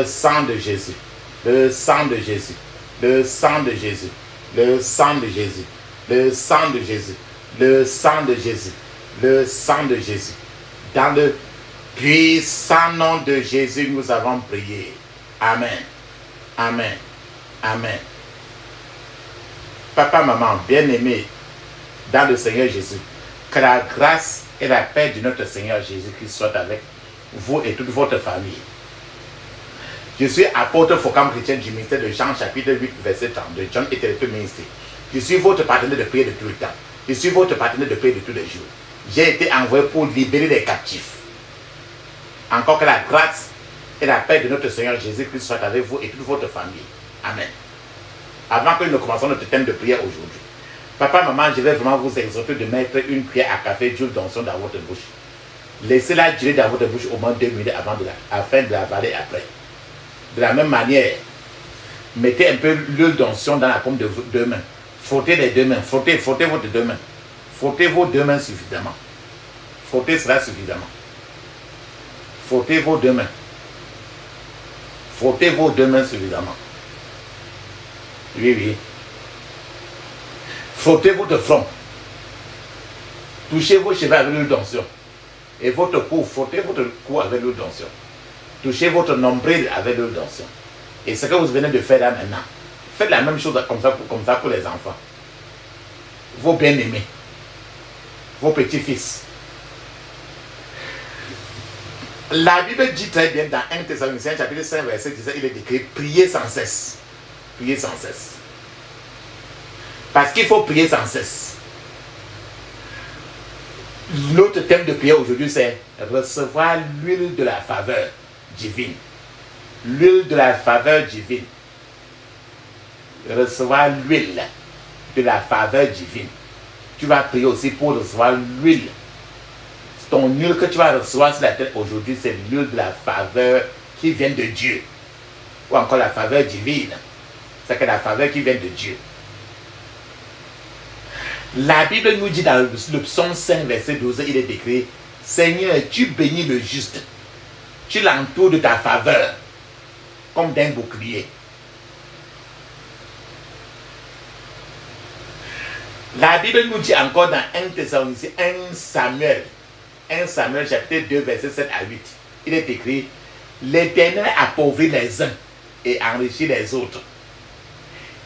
sang de Jésus, le sang de Jésus, le sang de Jésus, le sang de Jésus, le sang de Jésus, le sang de Jésus, le sang de Jésus. Dans le puissant nom de Jésus, nous avons prié. Amen. Amen. Amen. Papa, maman, bien-aimés dans le Seigneur Jésus, que la grâce et la paix de notre Seigneur Jésus-Christ soient avec vous et toute votre famille. Je suis apôtre Focam chrétien du ministère de Jean, chapitre 8, verset 32. John était le ministère. Je suis votre partenaire de prière de tout le temps. Je suis votre partenaire de prière de tous les jours. J'ai été envoyé pour libérer les captifs. Encore que la grâce et la paix de notre Seigneur Jésus-Christ soient avec vous et toute votre famille. Amen. Avant que nous commencions notre thème de prière aujourd'hui, papa, maman, je vais vraiment vous exhorter de mettre une cuillère à café d'huile d'onction dans votre bouche. Laissez-la durer dans votre bouche au moins 2 minutes afin de l'avaler après. De la même manière, mettez un peu l'huile d'onction dans la paume de vos 2 mains. Frottez les 2 mains. Frottez votre 2 mains. Frottez vos 2 mains suffisamment. Frottez cela suffisamment. Frottez vos 2 mains. Frottez vos 2 mains suffisamment. Oui, oui. Frottez votre front. Touchez vos cheveux avec l'huile d'onction. Et votre cou, frottez votre cou avec l'huile d'onction. Touchez votre nombril avec l'huile d'onction. Et ce que vous venez de faire là maintenant, faites la même chose comme ça pour les enfants. Vos bien-aimés. Vos petits-fils. La Bible dit très bien dans 1 Thessaloniciens chapitre 5 verset 17, il est écrit priez sans cesse. Priez sans cesse. Parce qu'il faut prier sans cesse. Notre thème de prière aujourd'hui c'est recevoir l'huile de la faveur divine. L'huile de la faveur divine. Recevoir l'huile de la faveur divine. Tu vas prier aussi pour recevoir l'huile. Ton huile que tu vas recevoir sur la tête aujourd'hui, c'est l'huile de la faveur qui vient de Dieu. Ou encore la faveur divine. C'est que la faveur qui vient de Dieu. La Bible nous dit dans le psaume 5, verset 12, il est écrit Seigneur, tu bénis le juste. Tu l'entoures de ta faveur, comme d'un bouclier. La Bible nous dit encore dans 1 Thessaloniciens, 1 Samuel chapitre 2, verset 7 à 8. Il est écrit L'Éternel appauvrit les uns et enrichit les autres.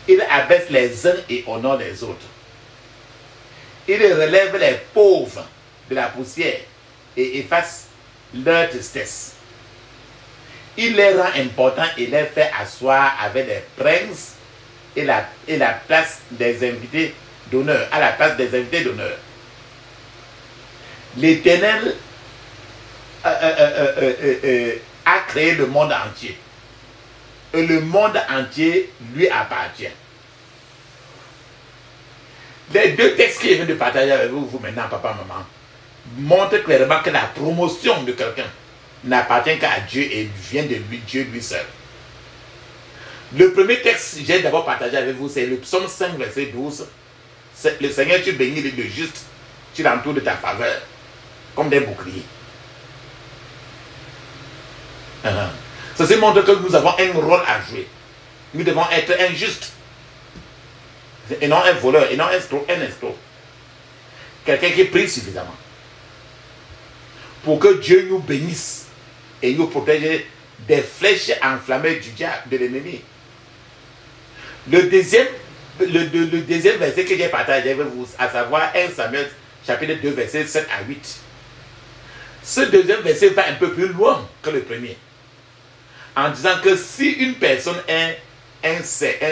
Il abaisse les uns et honore les autres. Il relève les pauvres de la poussière et efface leur tristesse. Il les rend importants et les fait asseoir avec les princes et la place des invités d'honneur, à la place des invités d'honneur. L'Éternel a créé le monde entier. Et le monde entier lui appartient. Les 2 textes que je viens de partager avec vous maintenant, papa, maman, montrent clairement que la promotion de quelqu'un n'appartient qu'à Dieu et vient de lui, Dieu lui seul. Le premier texte que j'ai d'abord partagé avec vous, c'est le psaume 5, verset 12. Le Seigneur, tu bénis le juste, tu l'entoures de ta faveur, comme des boucliers. Ceci montre que nous avons un rôle à jouer. Nous devons être injustes. Et non un voleur, et non un escroc. Quelqu'un qui prie suffisamment. Pour que Dieu nous bénisse et nous protège des flèches enflammées du diable, de l'ennemi. Le deuxième verset que j'ai partagé avec vous, à savoir 1 Samuel chapitre 2, verset 7 à 8. Ce deuxième verset va un peu plus loin que le premier. En disant que si une personne est un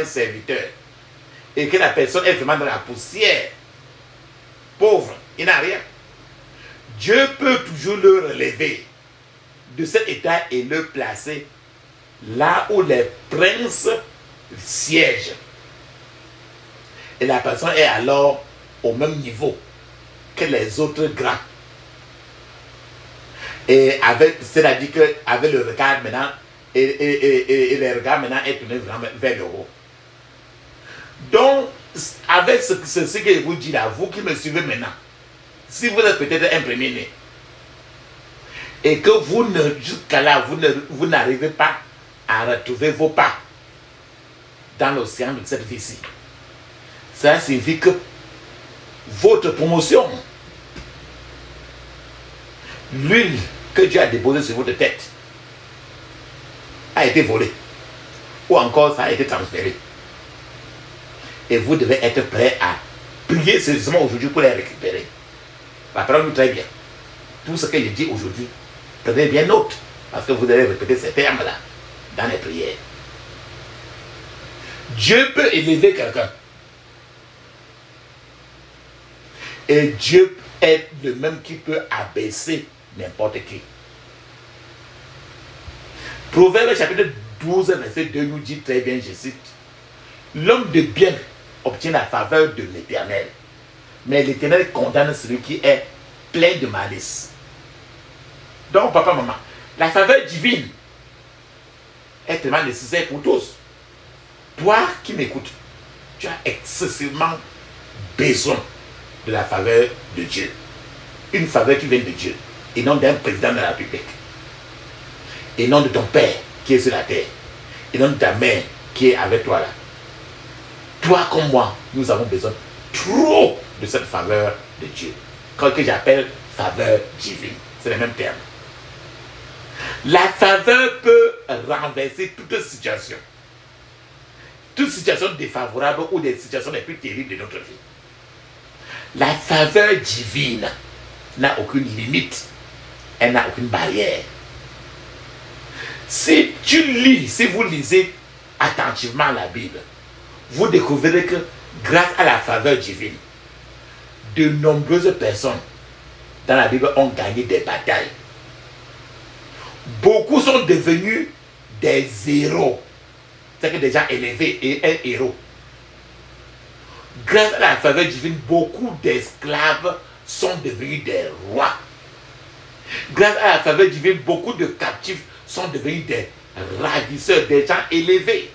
serviteur et que la personne est vraiment dans la poussière, pauvre, il n'a rien, Dieu peut toujours le relever de cet état et le placer là où les princes siègent. Et la personne est alors au même niveau que les autres grands. Et c'est-à-dire qu'avec le regard maintenant, et le regard maintenant est tourné vraiment vers le haut. Donc, avec ceci que je vous dis là, vous qui me suivez maintenant, si vous êtes peut-être un premier-né, et que jusqu'à là, vous n'arrivez pas à à retrouver vos pas dans l'océan de cette vie-ci. Ça signifie que votre promotion, l'huile que Dieu a déposée sur votre tête, a été volée. Ou encore ça a été transféré. Et vous devez être prêt à prier sérieusement aujourd'hui pour les récupérer. La parole nous très bien. Tout ce que je dis aujourd'hui, prenez bien note. Parce que vous devez répéter ces termes-là dans les prières. Dieu peut élever quelqu'un. Et Dieu est le même qui peut abaisser n'importe qui. Proverbe chapitre 12, verset 2 nous dit très bien, je cite, l'homme de bien obtient la faveur de l'Éternel, mais l'Éternel condamne celui qui est plein de malice. Donc, papa, maman, la faveur divine est tellement nécessaire pour tous. Toi qui m'écoutes, tu as excessivement besoin de la faveur de Dieu. Une faveur qui vient de Dieu, et non d'un président de la République, et non de ton père qui est sur la terre, et non de ta mère qui est avec toi là. Toi comme moi, nous avons besoin trop de cette faveur de Dieu, que j'appelle faveur divine. C'est le même terme. La faveur peut renverser toute situation défavorable ou des situations les plus terribles de notre vie. La faveur divine n'a aucune limite, elle n'a aucune barrière. Si vous lisez attentivement la Bible, vous découvrirez que grâce à la faveur divine, de nombreuses personnes dans la Bible ont gagné des batailles. Beaucoup sont devenus des héros, c'est-à-dire des gens élevés et un héros. Grâce à la faveur divine, beaucoup d'esclaves sont devenus des rois. Grâce à la faveur divine, beaucoup de captifs sont devenus des ravisseurs, des gens élevés.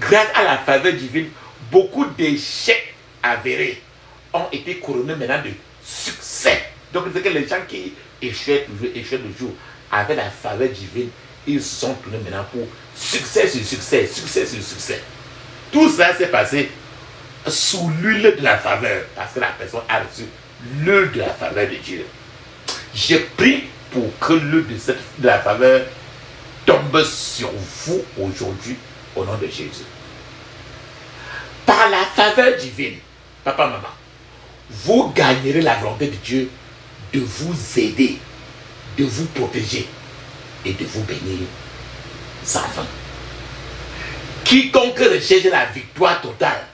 Grâce à la faveur divine, beaucoup d'échecs avérés ont été couronnés maintenant de succès. Donc, c'est que les gens qui échouaient toujours, avec la faveur divine, ils se sont tournés maintenant pour succès sur succès, succès sur succès. Tout ça s'est passé sous l'huile de la faveur, parce que la personne a reçu l'huile de la faveur de Dieu. Je prie pour que l'huile de la faveur tombe sur vous aujourd'hui, au nom de Jésus. Par la faveur divine, papa, maman, vous gagnerez la volonté de Dieu de vous aider, de vous protéger et de vous bénir sans fin. Quiconque recherche la victoire totale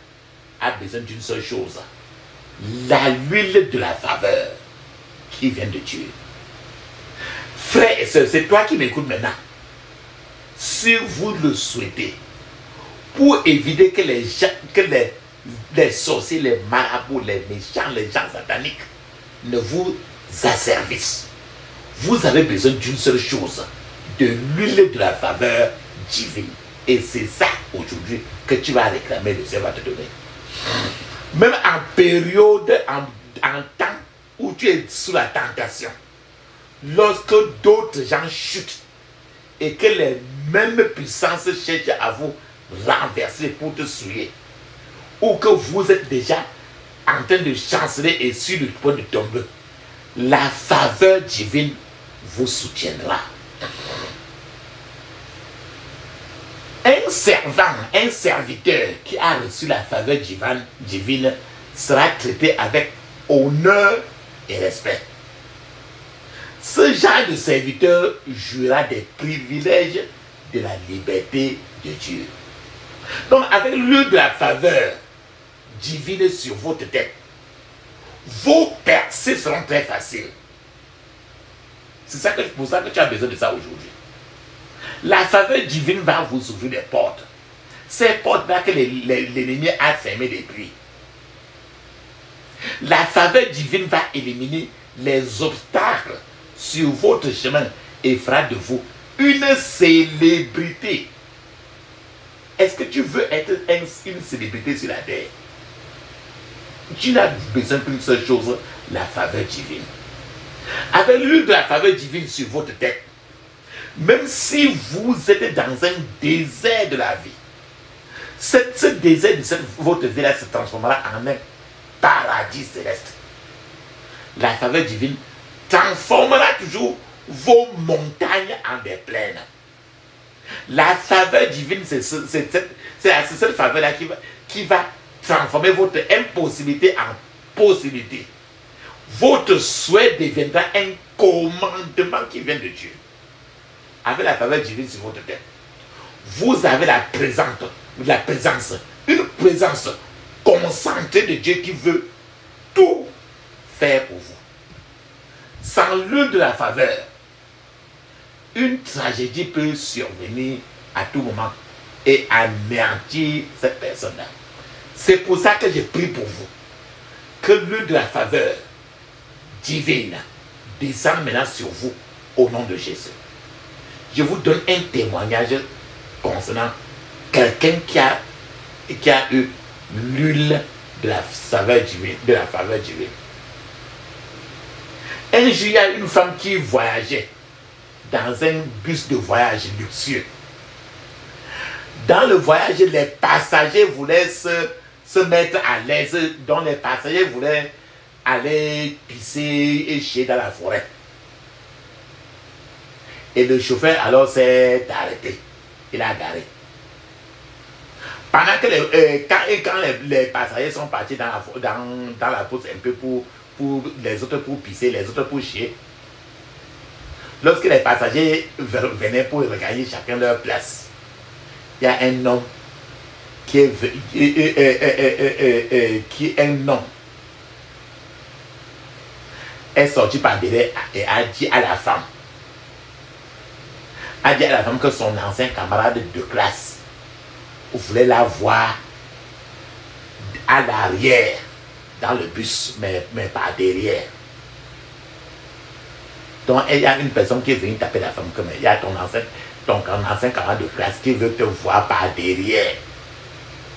a besoin d'une seule chose, l'huile de la faveur qui vient de Dieu. Frères et sœurs, c'est toi qui m'écoutes maintenant. Si vous le souhaitez, pour éviter que les sorciers, les marabouts, les méchants, les gens sataniques ne vous asservissent, vous avez besoin d'une seule chose, de l'huile de la faveur divine. Et c'est ça aujourd'hui que tu vas réclamer, le Seigneur va te donner. Même en période, en temps où tu es sous la tentation, lorsque d'autres gens chutent et que les mêmes puissances cherchent à vous renverser pour te souiller, ou que vous êtes déjà en train de chanceler et sur le point de tomber, la faveur divine vous soutiendra. Un servant, un serviteur qui a reçu la faveur divine sera traité avec honneur et respect. Ce genre de serviteur jouira des privilèges de la liberté de Dieu. Donc, avec l'huile de la faveur divine sur votre tête, vos percées seront très faciles. C'est pour ça que tu as besoin de ça aujourd'hui. La faveur divine va vous ouvrir des portes. Ces portes-là que l'ennemi a fermées depuis. La faveur divine va éliminer les obstacles sur votre chemin et fera de vous une célébrité. Est-ce que tu veux être une célébrité sur la terre? Tu n'as besoin qu'une seule chose, la faveur divine. Avec l'huile de la faveur divine sur votre tête, Même si vous êtes dans un désert de la vie, ce désert de votre vie-là se transformera en un paradis céleste. La faveur divine transformera toujours vos montagnes en des plaines. La faveur divine, c'est cette faveur-là qui va transformer votre impossibilité en possibilité. Votre souhait deviendra un commandement qui vient de Dieu. Avec la faveur divine sur votre tête, vous avez la présence, une présence concentrée de Dieu qui veut tout faire pour vous. Sans l'une de la faveur, une tragédie peut survenir à tout moment et anéantir cette personne-là. C'est pour ça que je prie pour vous, que l'une de la faveur divine descende maintenant sur vous au nom de Jésus. Je vous donne un témoignage concernant quelqu'un qui a eu l'huile de la faveur divine. Un jour, il y a une femme qui voyageait dans un bus de voyage luxueux. Dans le voyage, les passagers voulaient se mettre à l'aise, dont les passagers voulaient aller pisser et chier dans la forêt. Et le chauffeur alors s'est arrêté. Il a garé. Pendant que quand les passagers sont partis dans la pousse un peu pour les autres pour pisser, les autres pour chier, lorsque les passagers venaient pour regagner chacun leur place, il y a un homme qui est sorti par derrière et a dit à la femme que son ancien camarade de classe voulait la voir à l'arrière dans le bus, mais pas derrière. Donc il y a une personne qui est venue taper la femme comme il y a ton ancien camarade de classe qui veut te voir par derrière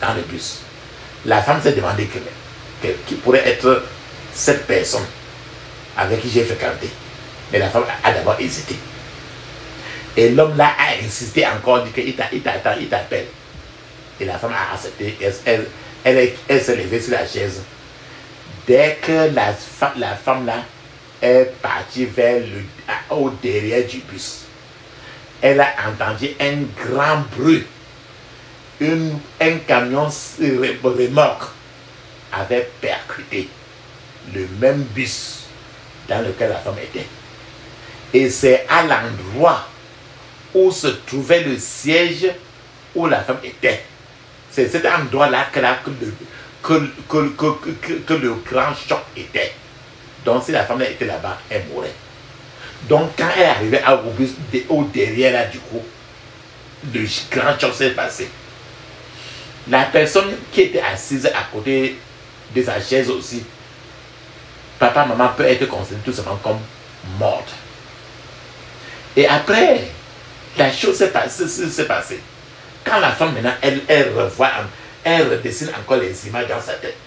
dans le bus. La femme s'est demandé qui pourrait être cette personne avec qui j'ai fréquenté. Mais la femme a d'abord hésité. Et l'homme là a insisté encore, dit qu'il t'appelle. Et la femme a accepté. Elle s'est levée sur la chaise. Dès que la femme là est partie au derrière du bus, elle a entendu un grand bruit. Un camion remorque avait percuté le même bus dans lequel la femme était. Et c'est à l'endroit où se trouvait le siège où la femme était. C'est cet endroit-là que le grand choc était. Donc si la femme était là-bas, elle mourrait. Donc quand elle est arrivée au derrière là, du coup, le grand choc s'est passé. La personne qui était assise à côté de sa chaise aussi, papa, maman peut être considérée tout simplement comme morte. Et après, la chose s'est passée. Quand la femme maintenant, elle redessine encore les images dans sa tête.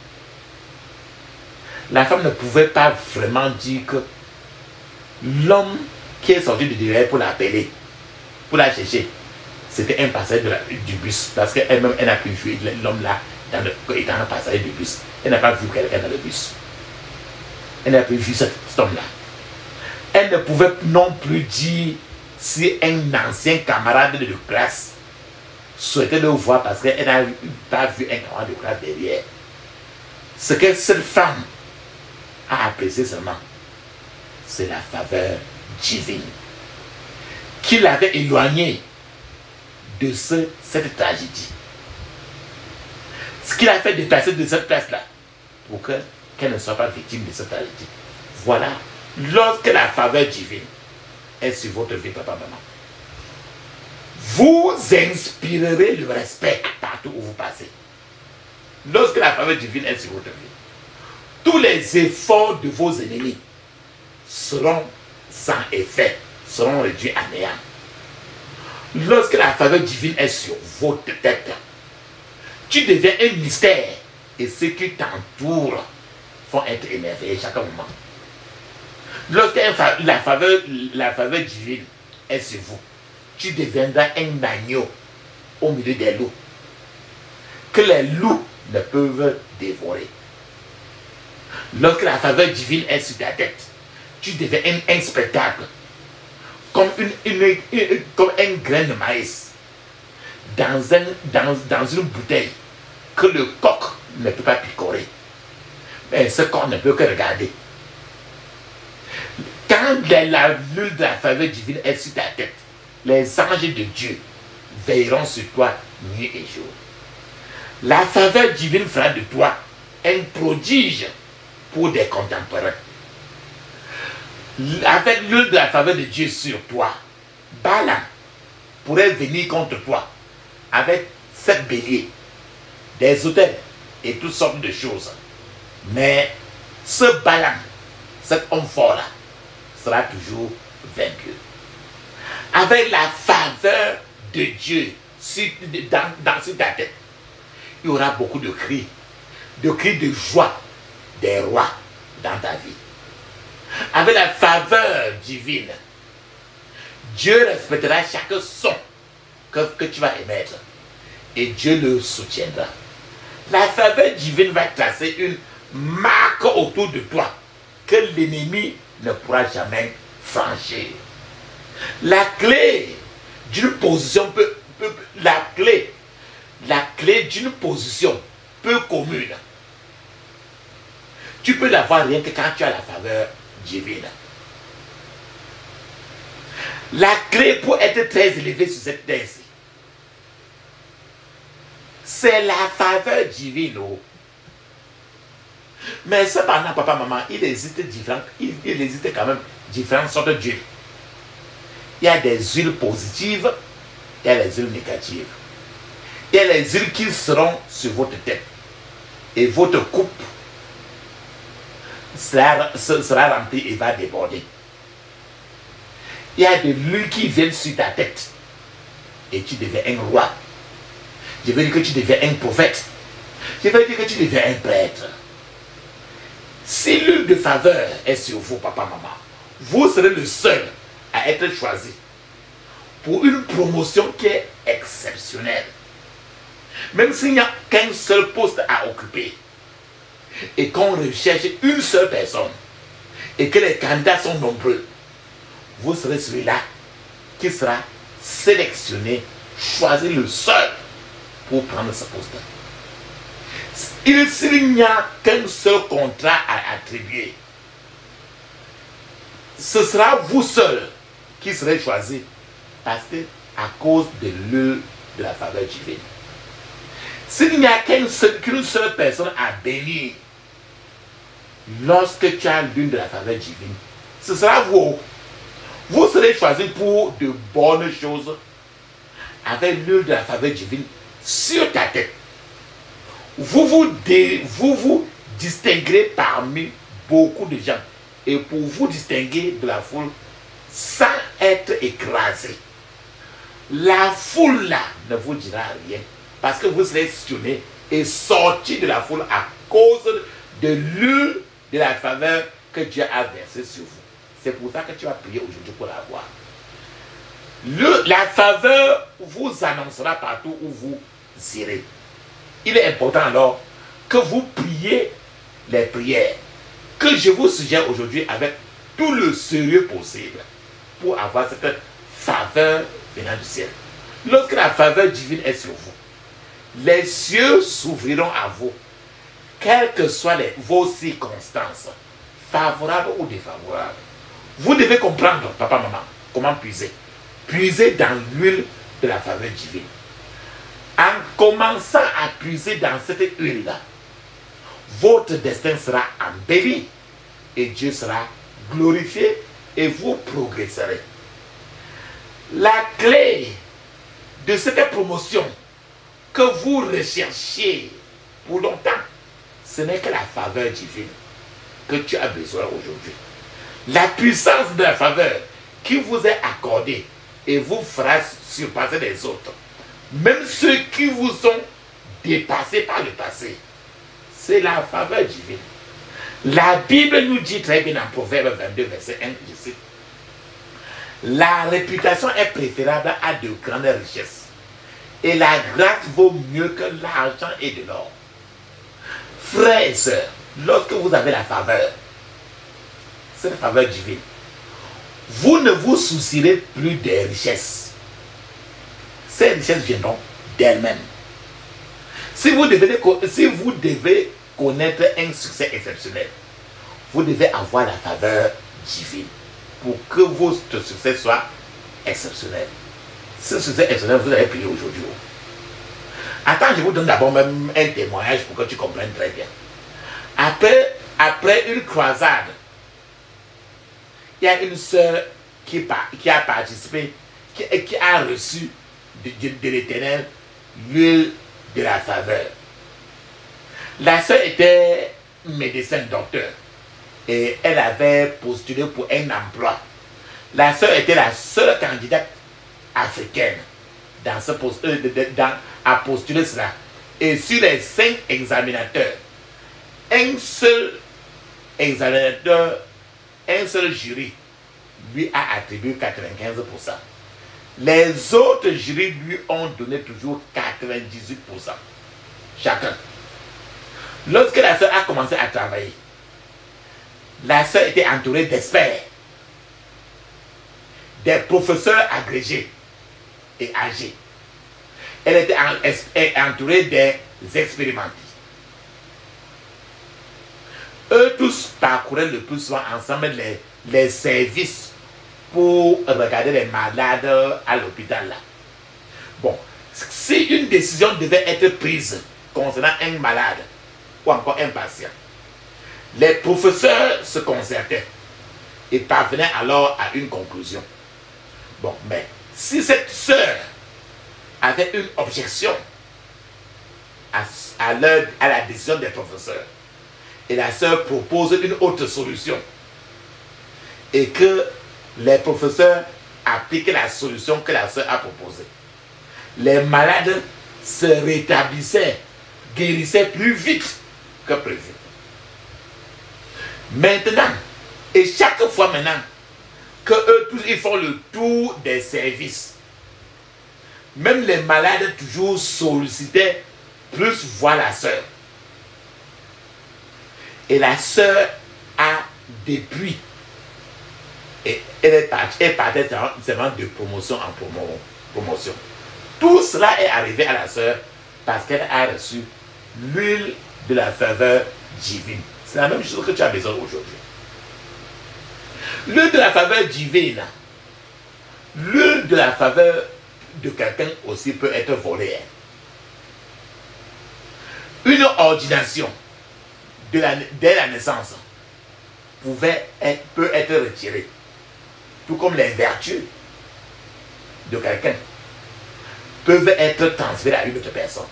La femme ne pouvait pas vraiment dire que l'homme qui est sorti de derrière pour l'appeler, pour la chercher, c'était un passager du bus. Parce qu'elle-même, elle n'a pu vu l'homme là dans un passager du bus. Elle n'a pas vu quelqu'un dans le bus. Elle n'a pas vu cet homme-là. Elle ne pouvait non plus dire si un ancien camarade de classe souhaitait le voir parce qu'elle n'a pas vu un camarade de classe derrière. Ce que cette femme a apprécié seulement, c'est la faveur divine qui l'avait éloigné de cette tragédie. Ce qui l'a fait déplacer de cette place-là pour qu'elle ne soit pas victime de cette tragédie. Voilà, lorsque la faveur divine est sur votre vie, papa, maman, vous inspirerez le respect partout où vous passez. Lorsque la faveur divine est sur votre vie, tous les efforts de vos ennemis seront sans effet, seront réduits à néant. Lorsque la faveur divine est sur votre tête, tu deviens un mystère et ceux qui t'entourent vont être émerveillés chaque moment. Lorsque la faveur divine est sur vous, tu deviendras un agneau au milieu des loups, que les loups ne peuvent dévorer. Lorsque la faveur divine est sur ta tête, tu deviens un spectacle, comme comme un grain de maïs dans une bouteille que le coq ne peut pas picorer. Mais ce coq ne peut que regarder. Quand l'huile de la faveur divine est sur ta tête, les anges de Dieu veilleront sur toi nuit et jour. La faveur divine fera de toi un prodige pour des contemporains. Avec l'huile de la faveur de Dieu sur toi, Balaam pourrait venir contre toi avec 7 béliers, des autels et toutes sortes de choses. Mais ce Balaam, cet homme fort-là, sera toujours vaincu. Avec la faveur de Dieu dans ta tête, il y aura beaucoup de cris de joie des rois dans ta vie. Avec la faveur divine, Dieu respectera chaque son que tu vas émettre et Dieu le soutiendra. La faveur divine va tracer une marque autour de toi que l'ennemi ne pourra jamais franchir. La clé d'une position la clé d'une position peu commune, tu peux l'avoir rien que quand tu as la faveur divine. La clé pour être très élevé sur cette terre-ci, c'est la faveur divine. Mais cependant, papa, maman, il existe quand même différentes sortes d'huiles. Il y a des huiles positives, il y a les huiles négatives. Il y a les huiles qui seront sur votre tête. Et votre coupe sera remplie et va déborder. Il y a de l'huile qui vient sur ta tête. Et tu deviens un roi. Je veux dire que tu deviens un prophète. Je veux dire que tu deviens un prêtre. Si l'huile de faveur est sur vous, papa, maman, vous serez le seul à être choisi pour une promotion qui est exceptionnelle. Même s'il n'y a qu'un seul poste à occuper et qu'on recherche une seule personne et que les candidats sont nombreux, vous serez celui-là qui sera sélectionné, choisi le seul pour prendre ce poste. S'il n'y a qu'un seul contrat à attribuer, ce sera vous seul qui serez choisi parce que à cause de l'huile de la faveur divine. S'il n'y a qu'une seule personne à bénir lorsque tu as l'huile de la faveur divine, ce sera vous. Vous serez choisi pour de bonnes choses avec l'huile de la faveur divine sur ta tête. Vous vous distinguerez parmi beaucoup de gens. Et pour vous distinguer de la foule sans être écrasé, la foule là ne vous dira rien. Parce que vous serez questionné et sorti de la foule à cause de l'huile de la faveur que Dieu a versée sur vous. C'est pour ça que tu vas prier aujourd'hui pour l'avoir. La faveur vous annoncera partout où vous irez. Il est important alors que vous priez les prières que je vous suggère aujourd'hui avec tout le sérieux possible pour avoir cette faveur venant du ciel. Lorsque la faveur divine est sur vous, les cieux s'ouvriront à vous, quelles que soient vos circonstances, favorables ou défavorables. Vous devez comprendre, papa, maman, comment puiser. Puiser dans l'huile de la faveur divine. En commençant à puiser dans cette huile-là, votre destin sera embelli et Dieu sera glorifié et vous progresserez. La clé de cette promotion que vous recherchiez pour longtemps, ce n'est que la faveur divine que tu as besoin aujourd'hui. La puissance de la faveur qui vous est accordée et vous fera surpasser les autres. Même ceux qui vous ont dépassé par le passé. C'est la faveur divine. La Bible nous dit très bien en Proverbe 22, verset 1, je cite, La réputation est préférable à de grandes richesses. Et la grâce vaut mieux que l'argent et de l'or. Frères et sœurs, lorsque vous avez la faveur, c'est la faveur divine, vous ne vous soucierez plus des richesses. Ces richesses viendront d'elles-mêmes. Si vous devez connaître un succès exceptionnel, vous devez avoir la faveur divine pour que votre succès soit exceptionnel. Ce succès exceptionnel, vous allez payer aujourd'hui. Attends, je vous donne d'abord même un témoignage pour que tu comprennes très bien. Après une croisade, il y a une sœur qui a participé, qui a reçu de l'Éternel l'huile de la faveur. La sœur était médecin docteur et elle avait postulé pour un emploi. La sœur était la seule candidate africaine à postuler cela. Et sur les 5 examinateurs, un seul examinateur, un seul jury lui a attribué 95%. Les autres jurys lui ont donné toujours 98% chacun. Lorsque la sœur a commencé à travailler, la sœur était entourée d'experts, des professeurs agrégés et âgés. Elle était entourée des expérimentés. Eux tous parcouraient le plus souvent ensemble les services pour regarder les malades à l'hôpital. Bon, si une décision devait être prise concernant un malade ou encore un patient, les professeurs se concertaient et parvenaient alors à une conclusion. Bon, mais si cette sœur avait une objection à la décision des professeurs, et la sœur propose une autre solution, et que les professeurs appliquent la solution que la sœur a proposée, les malades se rétablissaient, guérissaient plus vite que prévu. Maintenant, et chaque fois maintenant, que eux tous ils font le tour des services, même les malades toujours sollicitaient plus voir la sœur. Et la sœur a depuis, et elle partait seulement de promotion en promotion. Tout cela est arrivé à la sœur parce qu'elle a reçu l'huile de la faveur divine. C'est la même chose que tu as besoin aujourd'hui. L'huile de la faveur divine, l'huile de la faveur de quelqu'un aussi peut être volée. Une ordination dès la naissance peut être retirée, tout comme les vertus de quelqu'un peuvent être transférées à une autre personne.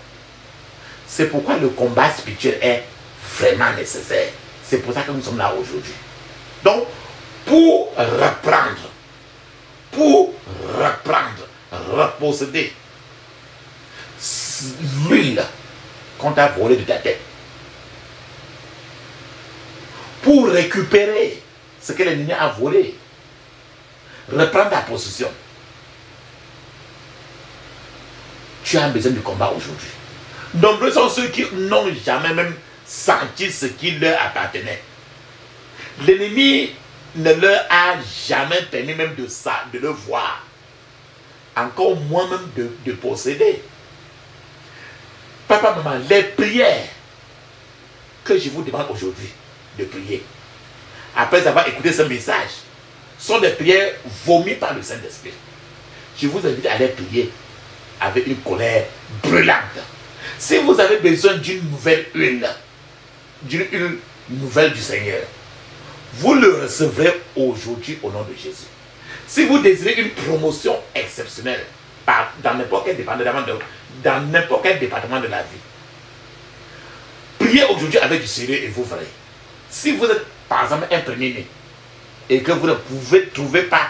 C'est pourquoi le combat spirituel est vraiment nécessaire. C'est pour ça que nous sommes là aujourd'hui. Donc, pour reprendre, reposséder l'huile qu'on t'a volée de ta tête, pour récupérer ce que l'ennemi a volé, reprendre ta possession, tu as besoin du combat aujourd'hui. Nombreux sont ceux qui n'ont jamais même senti ce qui leur appartenait. L'ennemi ne leur a jamais permis même de le voir, encore moins même de posséder. Papa, maman, les prières que je vous demande aujourd'hui de prier, après avoir écouté ce message, sont des prières vomies par le Saint-Esprit. Je vous invite à les prier avec une colère brûlante. Si vous avez besoin d'une nouvelle huile, d'une huile nouvelle du Seigneur, vous le recevrez aujourd'hui au nom de Jésus. Si vous désirez une promotion exceptionnelle dans n'importe quel département de la vie, priez aujourd'hui avec du sérieux et vous verrez. Si vous êtes par exemple un premier-né et que vous ne pouvez trouver pas,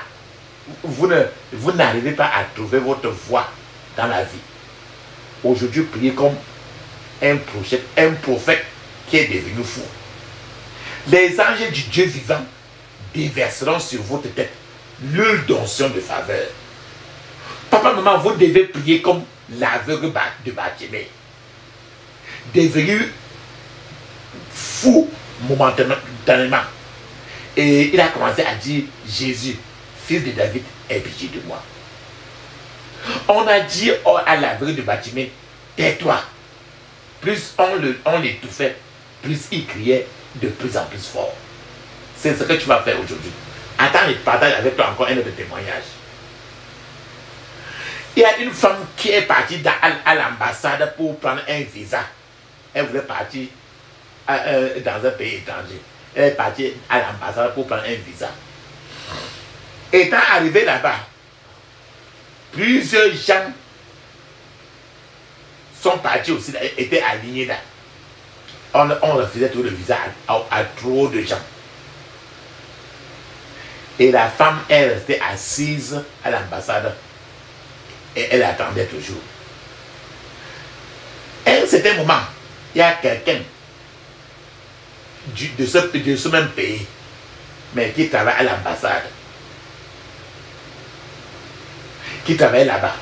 vous n'arrivez pas à trouver votre voie dans la vie, aujourd'hui priez comme un prophète qui est devenu fou. Les anges du Dieu vivant déverseront sur votre tête l'huile d'onction de faveur. Papa, maman, vous devez prier comme l'aveugle de Bartimée. Devenu fou momentanément. Et il a commencé à dire, Jésus, fils de David, aie pitié de moi. On a dit à l'aveugle de Bartimée, tais-toi. Plus on l'étouffait, plus il criait de plus en plus fort. C'est ce que tu vas faire aujourd'hui. Attends, je partage avec toi encore un autre témoignage. Il y a une femme qui est partie à l'ambassade pour prendre un visa. Elle voulait partir dans un pays étranger. Elle est partie à l'ambassade pour prendre un visa. Étant arrivée là-bas, plusieurs gens sont partis aussi, étaient alignés là. On refusait tout le visa à trop de gens. Et la femme est restée assise à l'ambassade et elle attendait toujours. À un certain moment, il y a quelqu'un de ce même pays, mais qui travaille à l'ambassade, qui travaille là-bas.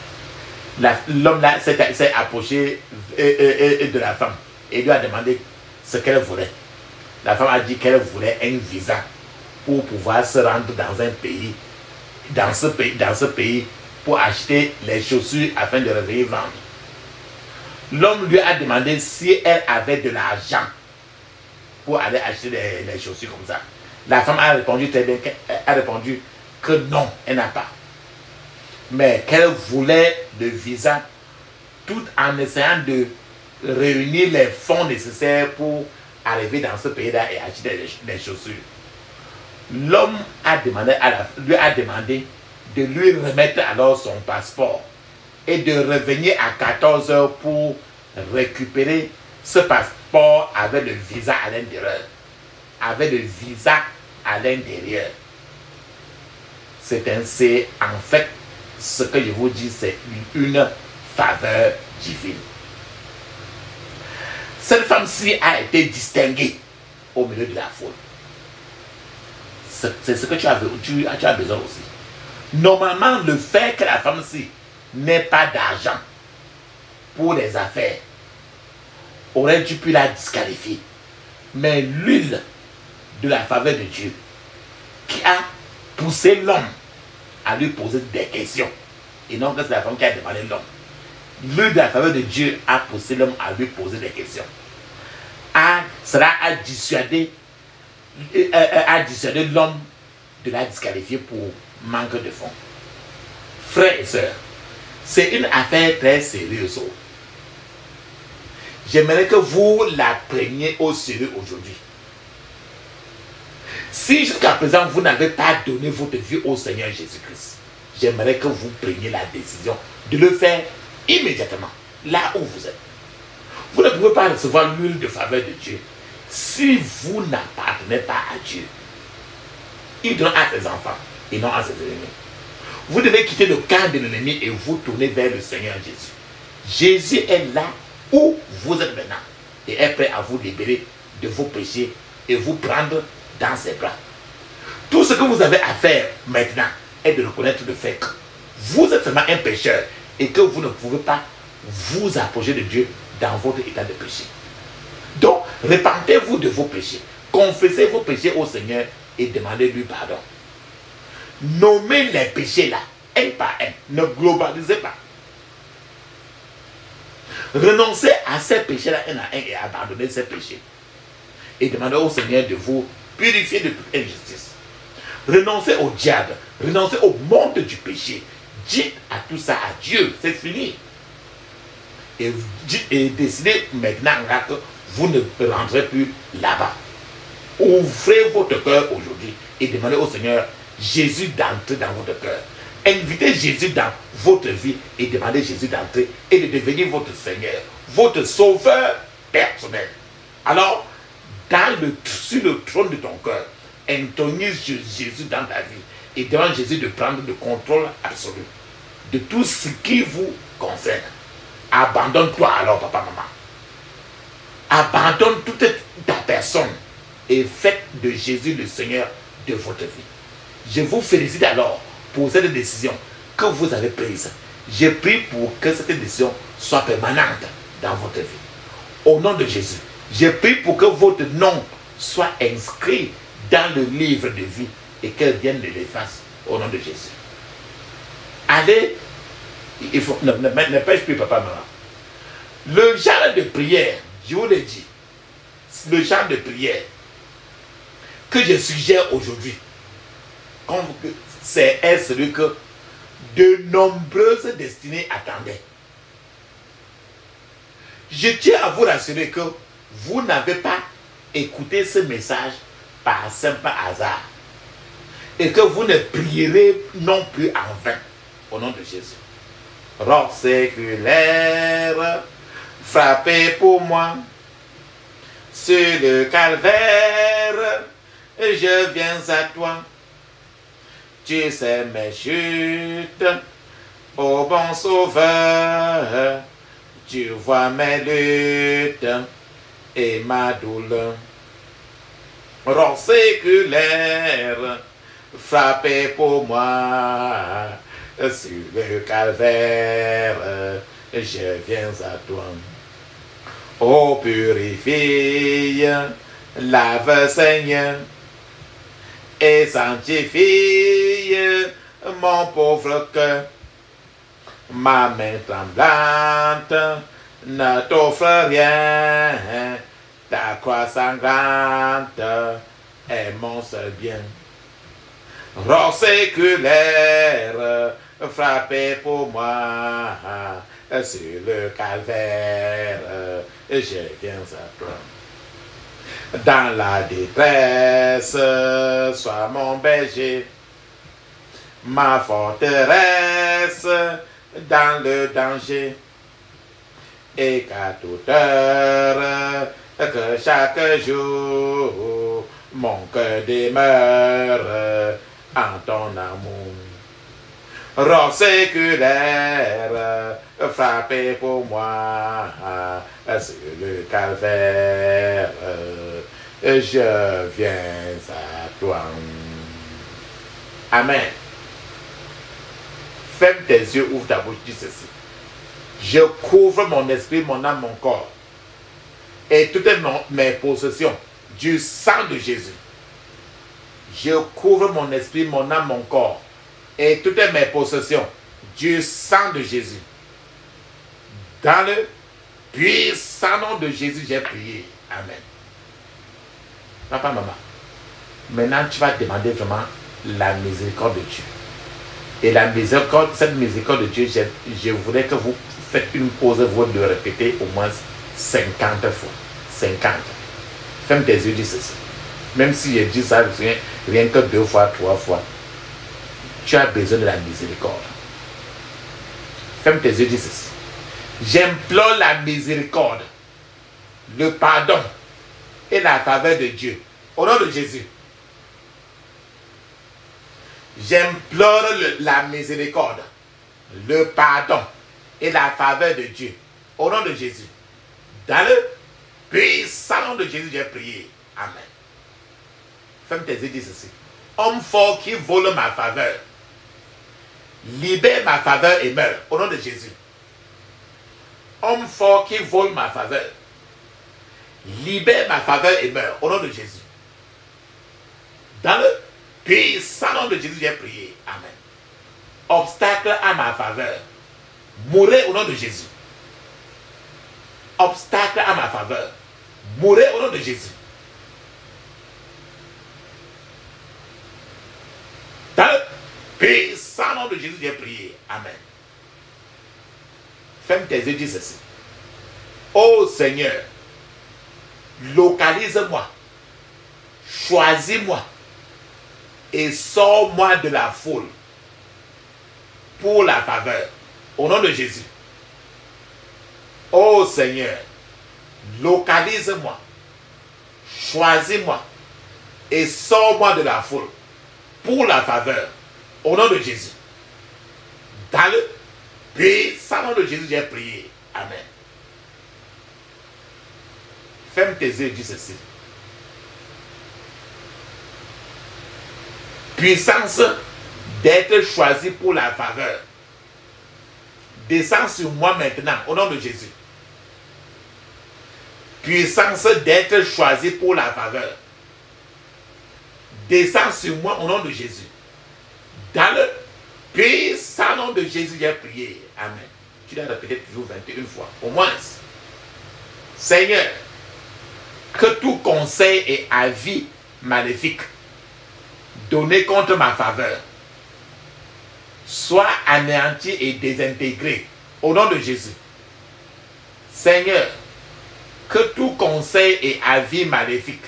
L'homme là s'est approché de la femme et lui a demandé ce qu'elle voulait. La femme a dit qu'elle voulait un visa pour pouvoir se rendre dans un pays, dans ce pays, pour acheter les chaussures afin de revenir vendre. L'homme lui a demandé si elle avait de l'argent pour aller acheter les chaussures comme ça. La femme a répondu très bien, a répondu que non, elle n'a pas. Mais qu'elle voulait le visa tout en essayant de réunir les fonds nécessaires pour arriver dans ce pays-là et acheter les chaussures. L'homme lui a demandé de lui remettre alors son passeport et de revenir à 14 heures pour récupérer ce passeport avec le visa à l'intérieur. Avec le visa à l'intérieur. C'est en fait ce que je vous dis, c'est une faveur divine. Cette femme-ci a été distinguée au milieu de la foule. C'est ce que tu as besoin aussi. Normalement, le fait que la femme-ci n'ait pas d'argent pour les affaires aurait dû pu la disqualifier. Mais l'huile de la faveur de Dieu qui a poussé l'homme à lui poser des questions, et non que c'est la femme qui a demandé l'homme. L'huile de la faveur de Dieu a poussé l'homme à lui poser des questions. Cela a dissuadé l'homme de la disqualifier pour manque de fonds. Frères et sœurs, c'est une affaire très sérieuse. J'aimerais que vous la preniez au sérieux aujourd'hui. Si jusqu'à présent vous n'avez pas donné votre vie au Seigneur Jésus-Christ, j'aimerais que vous preniez la décision de le faire immédiatement, là où vous êtes. Vous ne pouvez pas recevoir l'huile de faveur de Dieu si vous n'appartenez pas à Dieu. Il donne à ses enfants et non à ses ennemis. Vous devez quitter le camp de l'ennemi et vous tourner vers le Seigneur Jésus. Jésus est là où vous êtes maintenant et est prêt à vous libérer de vos péchés et vous prendre dans ses bras. Tout ce que vous avez à faire maintenant est de reconnaître le fait que vous êtes seulement un pécheur et que vous ne pouvez pas vous approcher de Dieu dans votre état de péché. Donc, repentez-vous de vos péchés, confessez vos péchés au Seigneur et demandez-lui pardon. Nommez les péchés là, un par un, ne globalisez pas. Renoncez à ces péchés là un à un et abandonnez ces péchés. Et demandez au Seigneur de vous purifier de toute injustice. Renoncez au diable, renoncez au monde du péché. Dites à tout ça à Dieu, c'est fini. Et décidez maintenant là que vous ne rentrez plus là-bas. Ouvrez votre cœur aujourd'hui et demandez au Seigneur Jésus d'entrer dans votre cœur. Invitez Jésus dans votre vie et demandez Jésus d'entrer et de devenir votre Seigneur, votre sauveur personnel. Alors, sur le trône de ton cœur, intonise Jésus dans ta vie et demande Jésus de prendre le contrôle absolu de tout ce qui vous concerne. Abandonne-toi alors, papa, maman. Abandonne toute ta personne et faites de Jésus le Seigneur de votre vie. Je vous félicite alors pour cette décision que vous avez prise. Je prie pour que cette décision soit permanente dans votre vie. Au nom de Jésus, je prie pour que votre nom soit inscrit dans le livre de vie et qu'elle vienne de l'efface au nom de Jésus. Allez, il faut, ne pêche plus papa, maman. Le genre de prière, je vous l'ai dit, le genre de prière que je suggère aujourd'hui, c'est celui que de nombreuses destinées attendaient. Je tiens à vous rassurer que vous n'avez pas écouté ce message par simple hasard et que vous ne prierez non plus en vain au nom de Jésus. Roi séculaire, frappez pour moi sur le calvaire, je viens à toi. Tu sais mes chutes, ô bon sauveur, tu vois mes luttes et ma douleur. Roi séculaire, frappez pour moi sur le calvaire, je viens à toi. Ô purifie, lave Seigneur, et sanctifie mon pauvre cœur. Ma main tremblante ne t'offre rien, ta croix sanglante est mon seul bien. Roi séculaire, frappez pour moi sur le calvaire, je viens à toi. Dans la détresse, sois mon berger, ma forteresse dans le danger, et qu'à toute heure, que chaque jour, mon cœur demeure en ton amour. Roi séculaire, frappez pour moi sur le calvaire, je viens à toi. Amen. Ferme tes yeux, ouvre ta bouche, dis ceci. Je couvre mon esprit, mon âme, mon corps et toutes mes possessions du sang de Jésus. Je couvre mon esprit, mon âme, mon corps et toutes mes possessions du sang de Jésus. Dans le puissant nom de Jésus, j'ai prié. Amen. Papa, maman, maintenant tu vas demander vraiment la miséricorde de Dieu. Et la miséricorde, cette miséricorde de Dieu, je voudrais que vous faites une pause, vous de répéter au moins 50 fois. 50. Ferme tes yeux, dis ceci. Même si je dis ça, rien que 2 fois, 3 fois, tu as besoin de la miséricorde. Ferme tes yeux, dis ceci. J'implore la miséricorde, le pardon et la faveur de Dieu. Au nom de Jésus. J'implore la miséricorde, le pardon et la faveur de Dieu. Au nom de Jésus. Dans le puissant nom de Jésus, j'ai prié. Amen. Ferme tes yeux, dis ceci. Homme fort qui vole ma faveur, libère ma faveur et meurt. Au nom de Jésus. Homme fort qui vole ma faveur, libère ma faveur et meurt. Au nom de Jésus. Dans le puissant nom de Jésus, j'ai prié. Amen. Obstacle à ma faveur, mourez au nom de Jésus. Obstacle à ma faveur, mourez au nom de Jésus. Dans le puissant nom de Jésus, j'ai prié. Amen. Ferme tes yeux, dis ceci. Ô Seigneur, localise-moi, choisis-moi et sors-moi de la foule pour la faveur. Au nom de Jésus. Ô Seigneur, localise-moi, choisis-moi et sors-moi de la foule pour la faveur. Au nom de Jésus. Dans le puissant nom de Jésus, j'ai prié. Amen. Ferme tes yeux et dis ceci. puissance d'être choisi pour la faveur descend sur moi maintenant, au nom de Jésus. Puissance d'être choisi pour la faveur descend sur moi au nom de Jésus. Dans le puissant nom de Jésus, j'ai prié. Amen. Tu l'as répété toujours 21 fois, au moins. Seigneur, que tout conseil et avis maléfique donné contre ma faveur soit anéanti et désintégré au nom de Jésus. Seigneur, que tout conseil et avis maléfique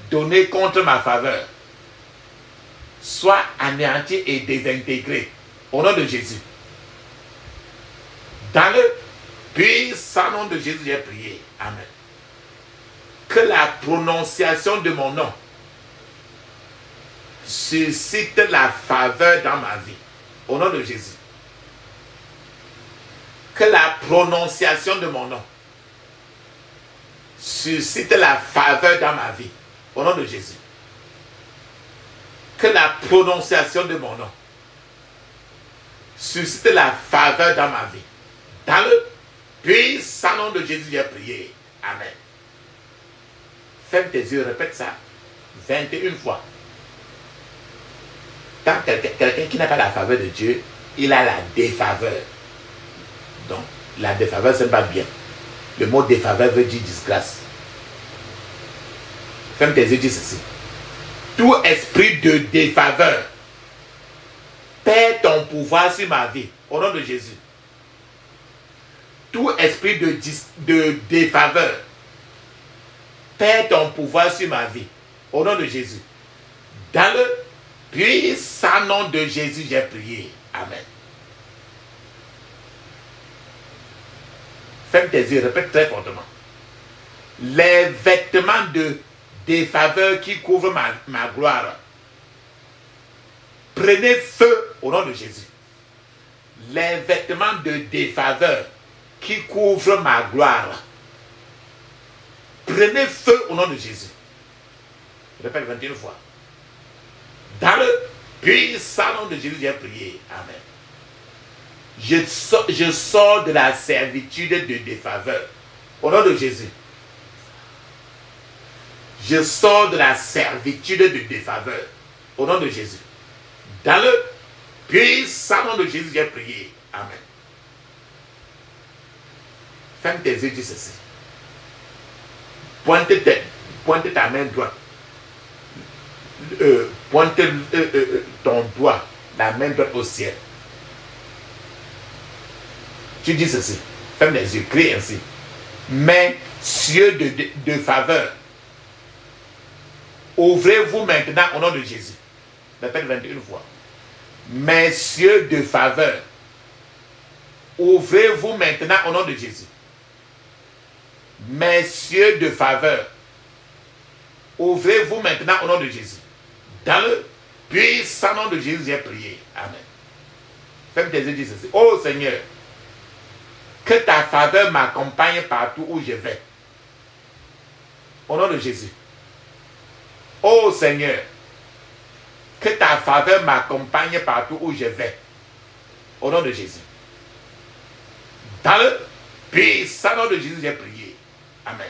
donné contre ma faveur soit anéanti et désintégré au nom de Jésus. Dans le puissant nom de Jésus, j'ai prié. Amen. Que la prononciation de mon nom suscite la faveur dans ma vie. Au nom de Jésus. Que la prononciation de mon nom suscite la faveur dans ma vie. Au nom de Jésus. Que la prononciation de mon nom suscite la faveur dans ma vie. Dans le puissant nom de Jésus, j'ai prié. Amen. Ferme tes yeux, répète ça 21 fois. Quand quelqu'un qui n'a pas la faveur de Dieu, il a la défaveur. Donc, la défaveur, ce n'est pas bien. Le mot défaveur veut dire disgrâce. Ferme tes yeux, dis ceci. Tout esprit de défaveur perd ton pouvoir sur ma vie. Au nom de Jésus. Tout esprit de défaveur perd ton pouvoir sur ma vie. Au nom de Jésus. Dans le puissant nom de Jésus, j'ai prié. Amen. Ferme tes yeux, répète très fortement. Les vêtements de défaveur qui couvrent ma gloire, prenez feu au nom de Jésus. Les vêtements de défaveur qui couvrent ma gloire, prenez feu au nom de Jésus. Je répète 21 fois. Dans le puissant nom de Jésus, j'ai prié. Amen. Je sors de la servitude de défaveur. Au nom de Jésus. Je sors de la servitude de défaveur. Au nom de Jésus. Dans le puissant nom de Jésus, j'ai prié. Amen. Ferme tes yeux, dis ceci. Pointe ta main droite. Pointe ton doigt, la main droite au ciel. Tu dis ceci. Ferme les yeux, crie ainsi. Mes cieux de faveur, ouvrez-vous maintenant au nom de Jésus. Répète 21 fois. Mes cieux de faveur, ouvrez-vous maintenant au nom de Jésus. Mes cieux de faveur, ouvrez-vous maintenant au nom de Jésus. Dans le puissant nom de Jésus, j'ai prié. Amen. Ferme tes yeux, dis ceci. Oh Seigneur, que ta faveur m'accompagne partout où je vais. Au nom de Jésus. Oh Seigneur, que ta faveur m'accompagne partout où je vais. Au nom de Jésus. Dans le puissant nom de Jésus, j'ai prié. Amen.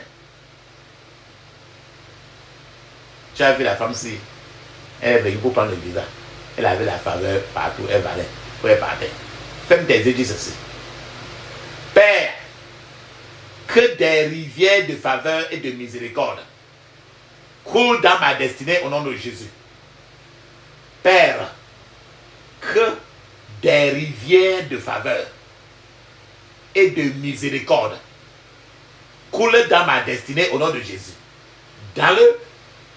Tu as vu la femme-ci, elle est venue pour prendre le visa. Elle avait la faveur partout, elle valait, où elle partait. Ferme tes yeux, dis ceci. Père, que des rivières de faveur et de miséricorde coulent dans ma destinée au nom de Jésus. Père, que des rivières de faveur et de miséricorde coulent dans ma destinée au nom de Jésus. Dans le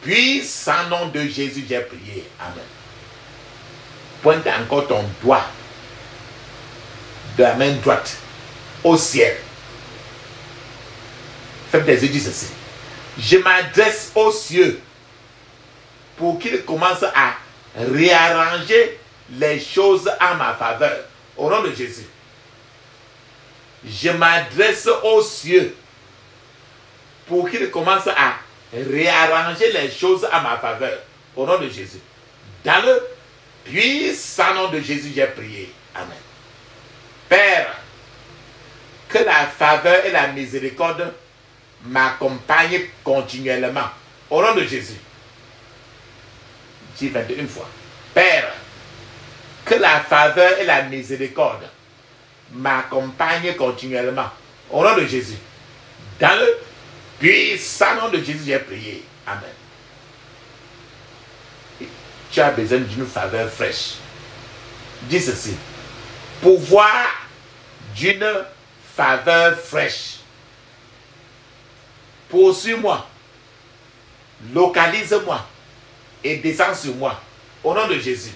puissant nom de Jésus, j'ai prié. Amen. Pointe encore ton doigt de la main droite au ciel. Faites des yeux, dis ceci. Je m'adresse aux cieux pour qu'ils commencent à réarranger les choses en ma faveur. Au nom de Jésus. Je m'adresse aux cieux pour qu'ils commencent à réarranger les choses à ma faveur. Au nom de Jésus. Dans le puissant nom de Jésus, j'ai prié. Amen. Père, que la faveur et la miséricorde m'accompagnent continuellement. Au nom de Jésus. Dis 21 fois. Père, que la faveur et la miséricorde m'accompagnent continuellement. Au nom de Jésus. Dans le puissant nom de Jésus, j'ai prié. Amen. Tu as besoin d'une faveur fraîche. Dis ceci. Pouvoir d'une faveur fraîche. Poursuis-moi. Localise-moi. Et descends sur moi. Au nom de Jésus.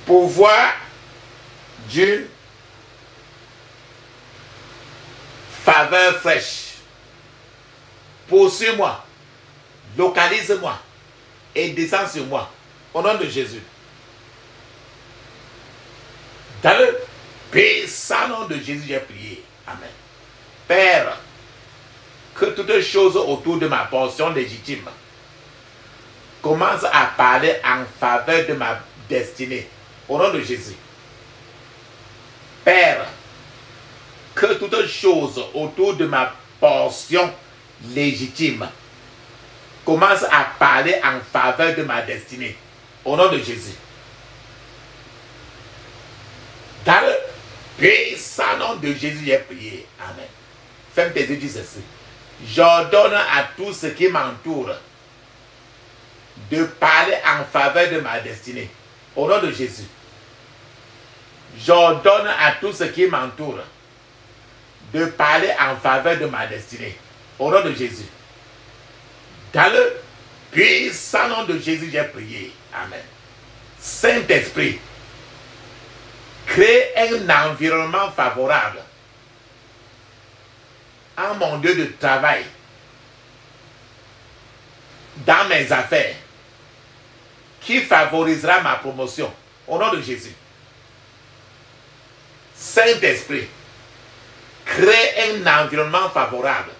Pouvoir d'une faveur fraîche. Poursuis-moi. Localise-moi. Et descends sur moi. Au nom de Jésus. Dans le puissant nom de Jésus, j'ai prié. Amen. Père, que toutes choses autour de ma portion légitime commencent à parler en faveur de ma destinée. Au nom de Jésus. Père, que toutes choses autour de ma portion légitime commencent à parler en faveur de ma destinée. Au nom de Jésus. Dans le puissant nom de Jésus, j'ai prié. Amen. Ferme tes yeux, dis ceci. J'ordonne à tout ce qui m'entoure de parler en faveur de ma destinée. Au nom de Jésus. J'ordonne à tout ce qui m'entoure de parler en faveur de ma destinée. Au nom de Jésus. Dans le puissant nom de Jésus, j'ai prié. Amen. Saint-Esprit, crée un environnement favorable à mon lieu de travail, dans mes affaires, qui favorisera ma promotion. Au nom de Jésus. Saint-Esprit, crée un environnement favorable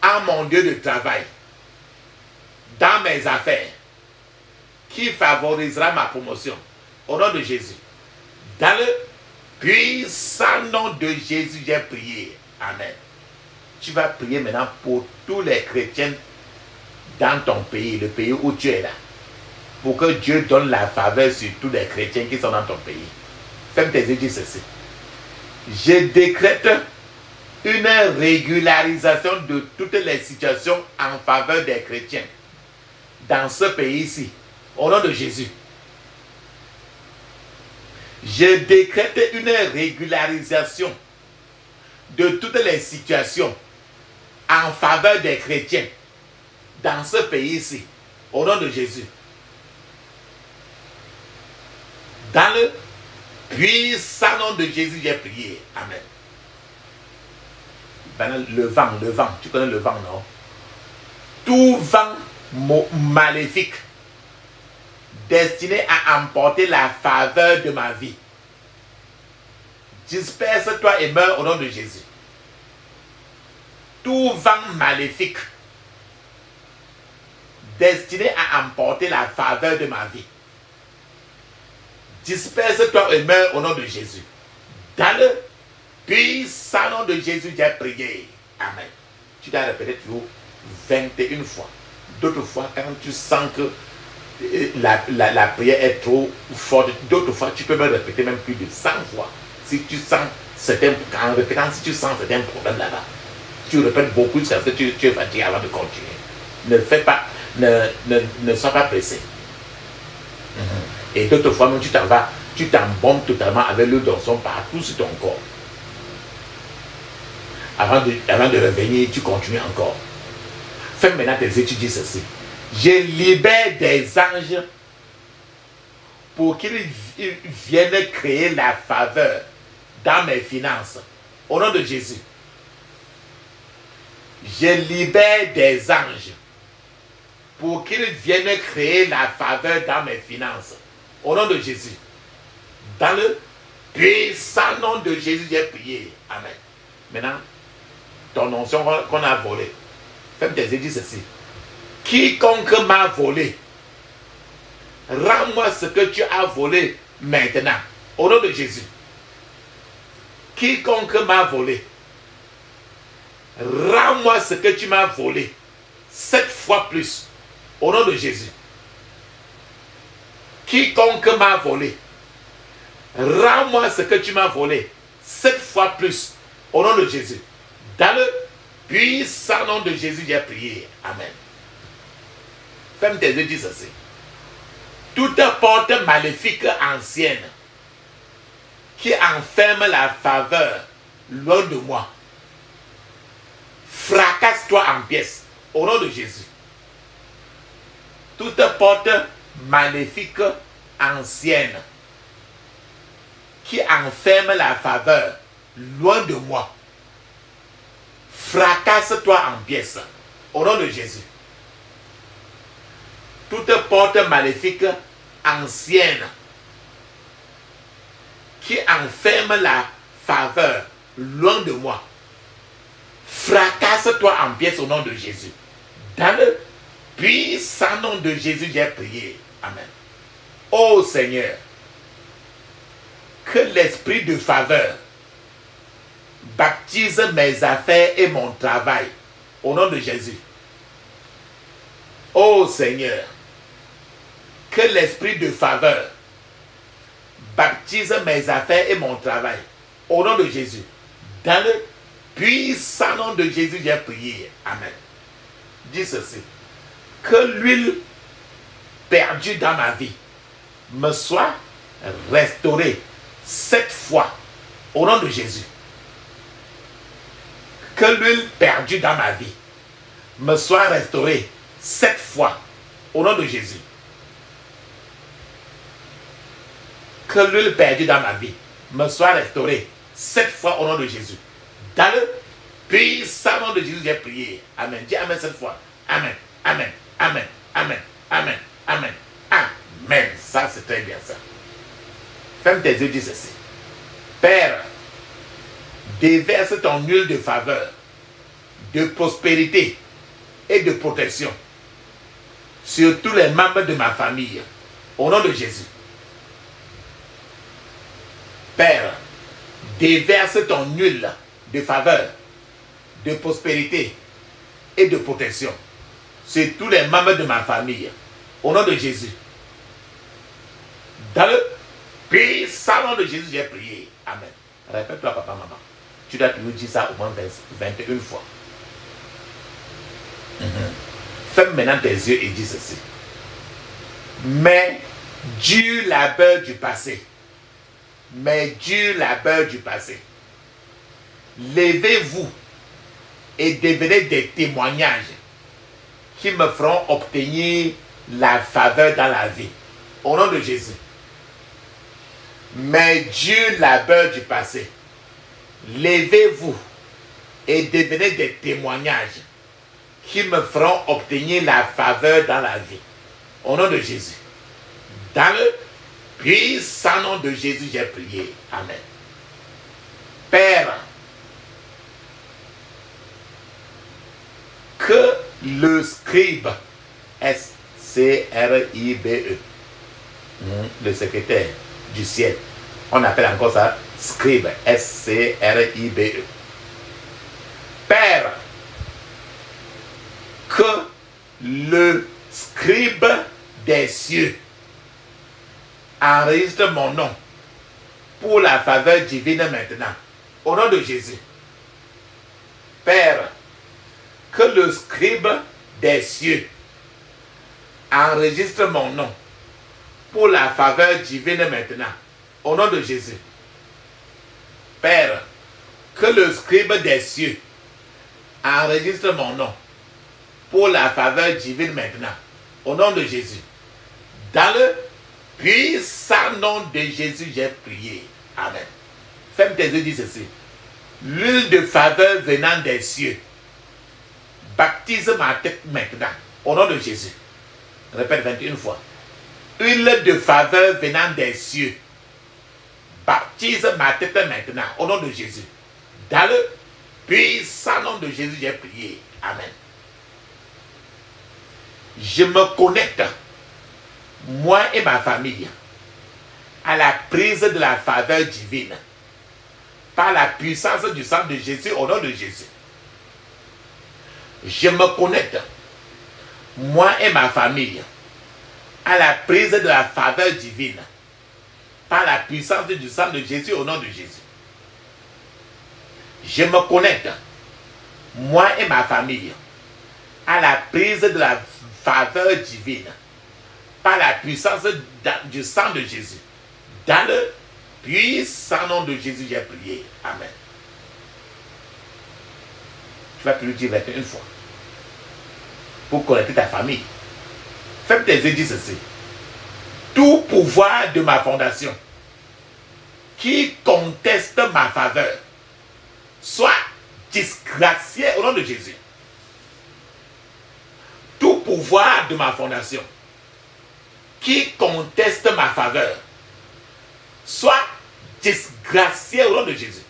à mon lieu de travail, dans mes affaires, qui favorisera ma promotion. Au nom de Jésus. Dans le puissant nom de Jésus, j'ai prié. Amen. Tu vas prier maintenant pour tous les chrétiens dans ton pays, le pays où tu es là. Pour que Dieu donne la faveur sur tous les chrétiens qui sont dans ton pays. Ferme tes yeux, dis ceci. Je décrète une régularisation de toutes les situations en faveur des chrétiens dans ce pays-ci. Au nom de Jésus. Je décrète une régularisation de toutes les situations en faveur des chrétiens dans ce pays-ci. Au nom de Jésus. Dans le puissant nom de Jésus, j'ai prié. Amen. Le vent. Tu connais le vent, non? Tout vent maléfique destiné à emporter la faveur de ma vie. Disperse-toi et meurs au nom de Jésus. Tout vent maléfique destiné à emporter la faveur de ma vie. Disperse-toi et meurs au nom de Jésus. Dans le puissant nom de Jésus, j'ai prié. Amen. Tu dois répéter toujours 21 fois. D'autres fois, quand tu sens que la prière est trop forte, d'autres fois, tu peux me répéter même plus de 100 fois. Si tu sens certains, en répétant, si tu sens certains problèmes là-bas, tu répètes beaucoup jusqu'à ce que tu es fatigué avant de continuer. Ne fais pas, ne sois pas pressé. Et d'autres fois, même tu t'en vas, tu t'embombes totalement avec l'eau d'onction partout sur ton corps. Avant de revenir, tu continues encore. Fais maintenant tes yeux, tu dis ceci. Je libère des anges pour qu'ils viennent créer la faveur dans mes finances. Au nom de Jésus. Je libère des anges pour qu'ils viennent créer la faveur dans mes finances. Au nom de Jésus. Dans le puissant nom de Jésus, j'ai prié. Amen. Maintenant, ton onction qu'on a volée. Fais tes yeux, dis ceci. quiconque m'a volé, rends-moi ce que tu as volé maintenant. Au nom de Jésus. Quiconque m'a volé, rends-moi ce que tu m'as volé 7 fois plus. Au nom de Jésus. Quiconque m'a volé, rends-moi ce que tu m'as volé 7 fois plus. Au nom de Jésus. Dans le puissant nom de Jésus, j'ai prié. Amen. Ferme tes yeux, dis ceci. Toute porte maléfique ancienne qui enferme la faveur loin de moi, fracasse-toi en pièces. Au nom de Jésus. Toute porte maléfique ancienne qui enferme la faveur loin de moi, fracasse-toi en pièces. Au nom de Jésus. Toute porte maléfique ancienne qui enferme la faveur loin de moi, fracasse-toi en pièces au nom de Jésus. Dans le puissant nom de Jésus, j'ai prié. Amen. Ô Seigneur, que l'esprit de faveur baptise mes affaires et mon travail au nom de Jésus. Ô Seigneur, que l'esprit de faveur baptise mes affaires et mon travail au nom de Jésus. Dans le puissant nom de Jésus, j'ai prié. Amen. Dis ceci. Que l'huile perdue dans ma vie me soit restaurée 7 fois au nom de Jésus. Que l'huile perdue dans ma vie me soit restaurée 7 fois au nom de Jésus. Que l'huile perdue dans ma vie me soit restaurée 7 fois au nom de Jésus. Dans le puissant nom de Jésus, j'ai prié. Amen. Dis Amen 7 fois. Amen. Amen. Amen. Amen. Amen. Amen. Amen. Ça, c'est très bien ça. Ferme tes yeux, dis ceci. Père, déverse ton huile de faveur, de prospérité et de protection sur tous les membres de ma famille. Au nom de Jésus. Père, déverse ton huile de faveur, de prospérité et de protection sur tous les membres de ma famille. Au nom de Jésus. Dans le puissant nom de Jésus, j'ai prié. Amen. Répète-toi, papa, maman. Tu dois nous dire ça au moins 21 fois. Ferme maintenant tes yeux et dis ceci. Mais du labeur du passé. Mais du labeur du passé. Levez-vous et devenez des témoignages qui me feront obtenir la faveur dans la vie. Au nom de Jésus. Mais du labeur du passé. Levez-vous et devenez des témoignages qui me feront obtenir la faveur dans la vie. Au nom de Jésus. Dans le puissant nom de Jésus, j'ai prié. Amen. Père, que le scribe, S-C-R-I-B-E, le secrétaire du ciel, on appelle encore ça scribe, S-C-R-I-B-E. Père, que le scribe des cieux enregistre mon nom pour la faveur divine maintenant. Au nom de Jésus. Père, que le scribe des cieux enregistre mon nom pour la faveur divine maintenant. Au nom de Jésus. Père, que le scribe des cieux enregistre mon nom pour la faveur divine maintenant. Au nom de Jésus. Dans le puissant nom de Jésus, j'ai prié. Amen. Ferme tes yeux, dis ceci. L'huile de faveur venant des cieux baptise ma tête maintenant. Au nom de Jésus. Répète 21 fois. Huile de faveur venant des cieux baptise ma tête maintenant. Au nom de Jésus. Dans le puissant nom de Jésus, j'ai prié. Amen. Je me connecte, moi et ma famille, à la prise de la faveur divine, par la puissance du sang de Jésus, au nom de Jésus. Je me connecte, moi et ma famille, à la prise de la faveur divine, par la puissance du sang de Jésus, au nom de Jésus. Je me connecte, moi et ma famille, à la prise de la faveur divine, par la puissance du sang de Jésus. Dans le puissant nom de Jésus, j'ai prié. Amen. Tu vas plus le dire 21 fois. Pour connecter ta famille. Fais tes yeux, dis ceci. Tout pouvoir de ma fondation qui conteste ma faveur soit disgracié au nom de Jésus. Tout pouvoir de ma fondation qui conteste ma faveur soit disgracié au nom de Jésus.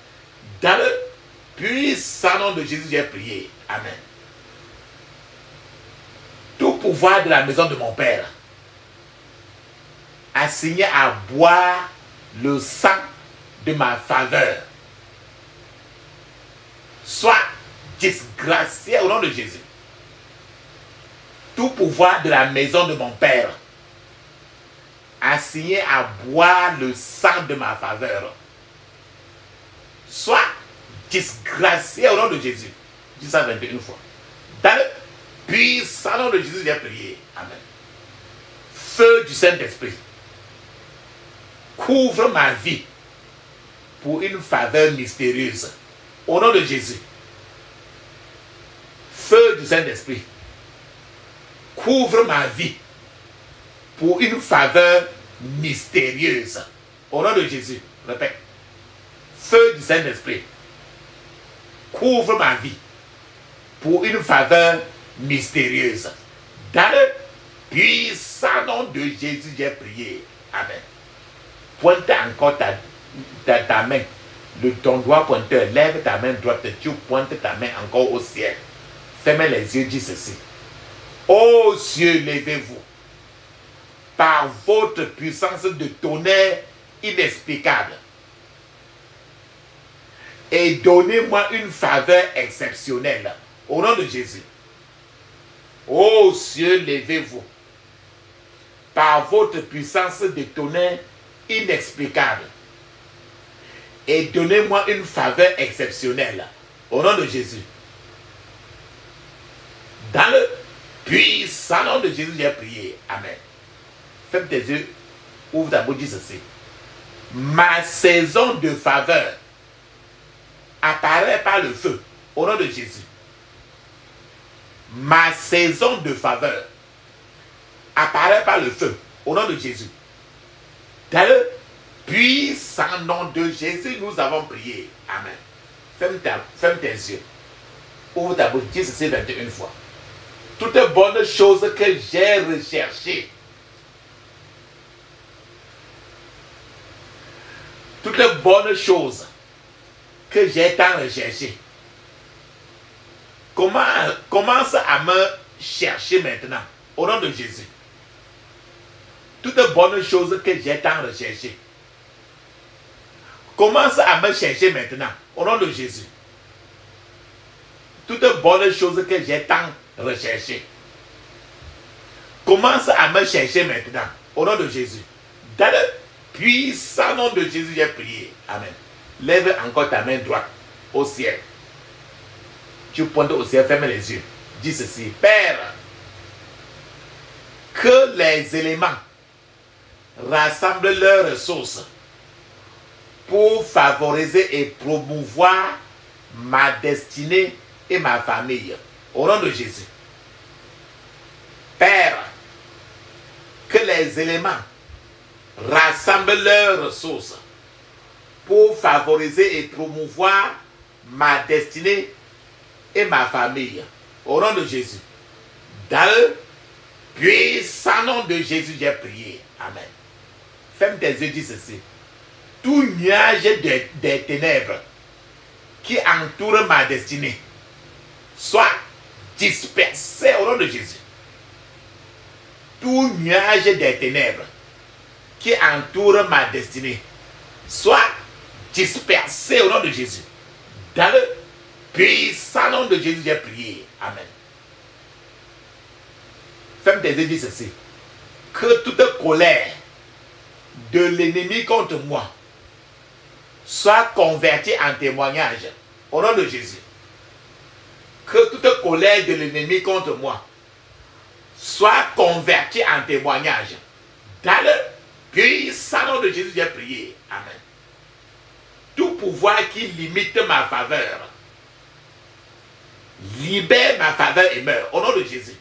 Dans le puissant nom de Jésus, j'ai prié. Amen. Tout pouvoir de la maison de mon Père assigné à boire le sang de ma faveur soit disgracié au nom de Jésus. Tout pouvoir de la maison de mon Père assigné à boire le sang de ma faveur soit disgracié au nom de Jésus. Dis ça 21 fois. Dans le puissant nom de Jésus, j'ai prié. Amen. Feu du Saint-Esprit, couvre ma vie pour une faveur mystérieuse. Au nom de Jésus. Feu du Saint-Esprit, couvre ma vie pour une faveur mystérieuse. Au nom de Jésus. Répète. Feu du Saint-Esprit, couvre ma vie pour une faveur mystérieuse. Dans le puissant nom de Jésus, j'ai prié. Amen. Pointe encore ta main. Ton doigt pointeur, lève ta main droite, tu pointes ta main encore au ciel. Fermez les yeux, dis ceci. Ô cieux, levez-vous. Par votre puissance de tonnerre inexplicable. Et donnez-moi une faveur exceptionnelle. Au nom de Jésus. Ô cieux, levez-vous. Par votre puissance de tonnerre inexplicable. Et donnez-moi une faveur exceptionnelle. Au nom de Jésus. Dans le puissant nom de Jésus, j'ai prié. Amen. Ferme tes yeux. Ouvre ta bouche, dis ceci. Ma saison de faveur apparaît par le feu. Au nom de Jésus. Ma saison de faveur apparaît par le feu. Au nom de Jésus. Dans le puissant nom de Jésus, nous avons prié. Amen. Ferme tes yeux. Ouvre ta bouche. Dis ceci 21 fois. Toute bonne chose que j'ai recherchée. Toute bonne chose que j'ai tant recherchée. Commence à me chercher maintenant. Au nom de Jésus. Toute bonne chose que j'ai tant recherchée. Commence à me chercher maintenant. Au nom de Jésus. Toute bonne chose que j'ai tant recherchée. Commence à me chercher maintenant. Au nom de Jésus. Dans le puissant nom de Jésus, j'ai prié. Amen. Lève encore ta main droite au ciel. Tu pointes au ciel, ferme les yeux. Dis ceci. Père, que les éléments rassemblent leurs ressources pour favoriser et promouvoir ma destinée et ma famille. Au nom de Jésus. Père, que les éléments rassemblent leurs ressources pour favoriser et promouvoir ma destinée et ma famille. Au nom de Jésus. Dans le puissant nom de Jésus, j'ai prié. Amen. Ferme tes yeux, dis ceci. Tout nuage des ténèbres qui entoure ma destinée soit dispersé au nom de Jésus. tout nuage des ténèbres qui entoure ma destinée soit dispersé au nom de Jésus. Dans le puissant nom de Jésus, j'ai prié. Amen. Femme tes yeux, dis ceci. Que toute colère de l'ennemi contre moi soit convertie en témoignage au nom de Jésus. Que toute colère de l'ennemi contre moi soit convertie en témoignage. Dans le puissant nom de Jésus, j'ai prié. Amen. Tout pouvoir qui limite ma faveur, libère ma faveur et meurt. Au nom de Jésus.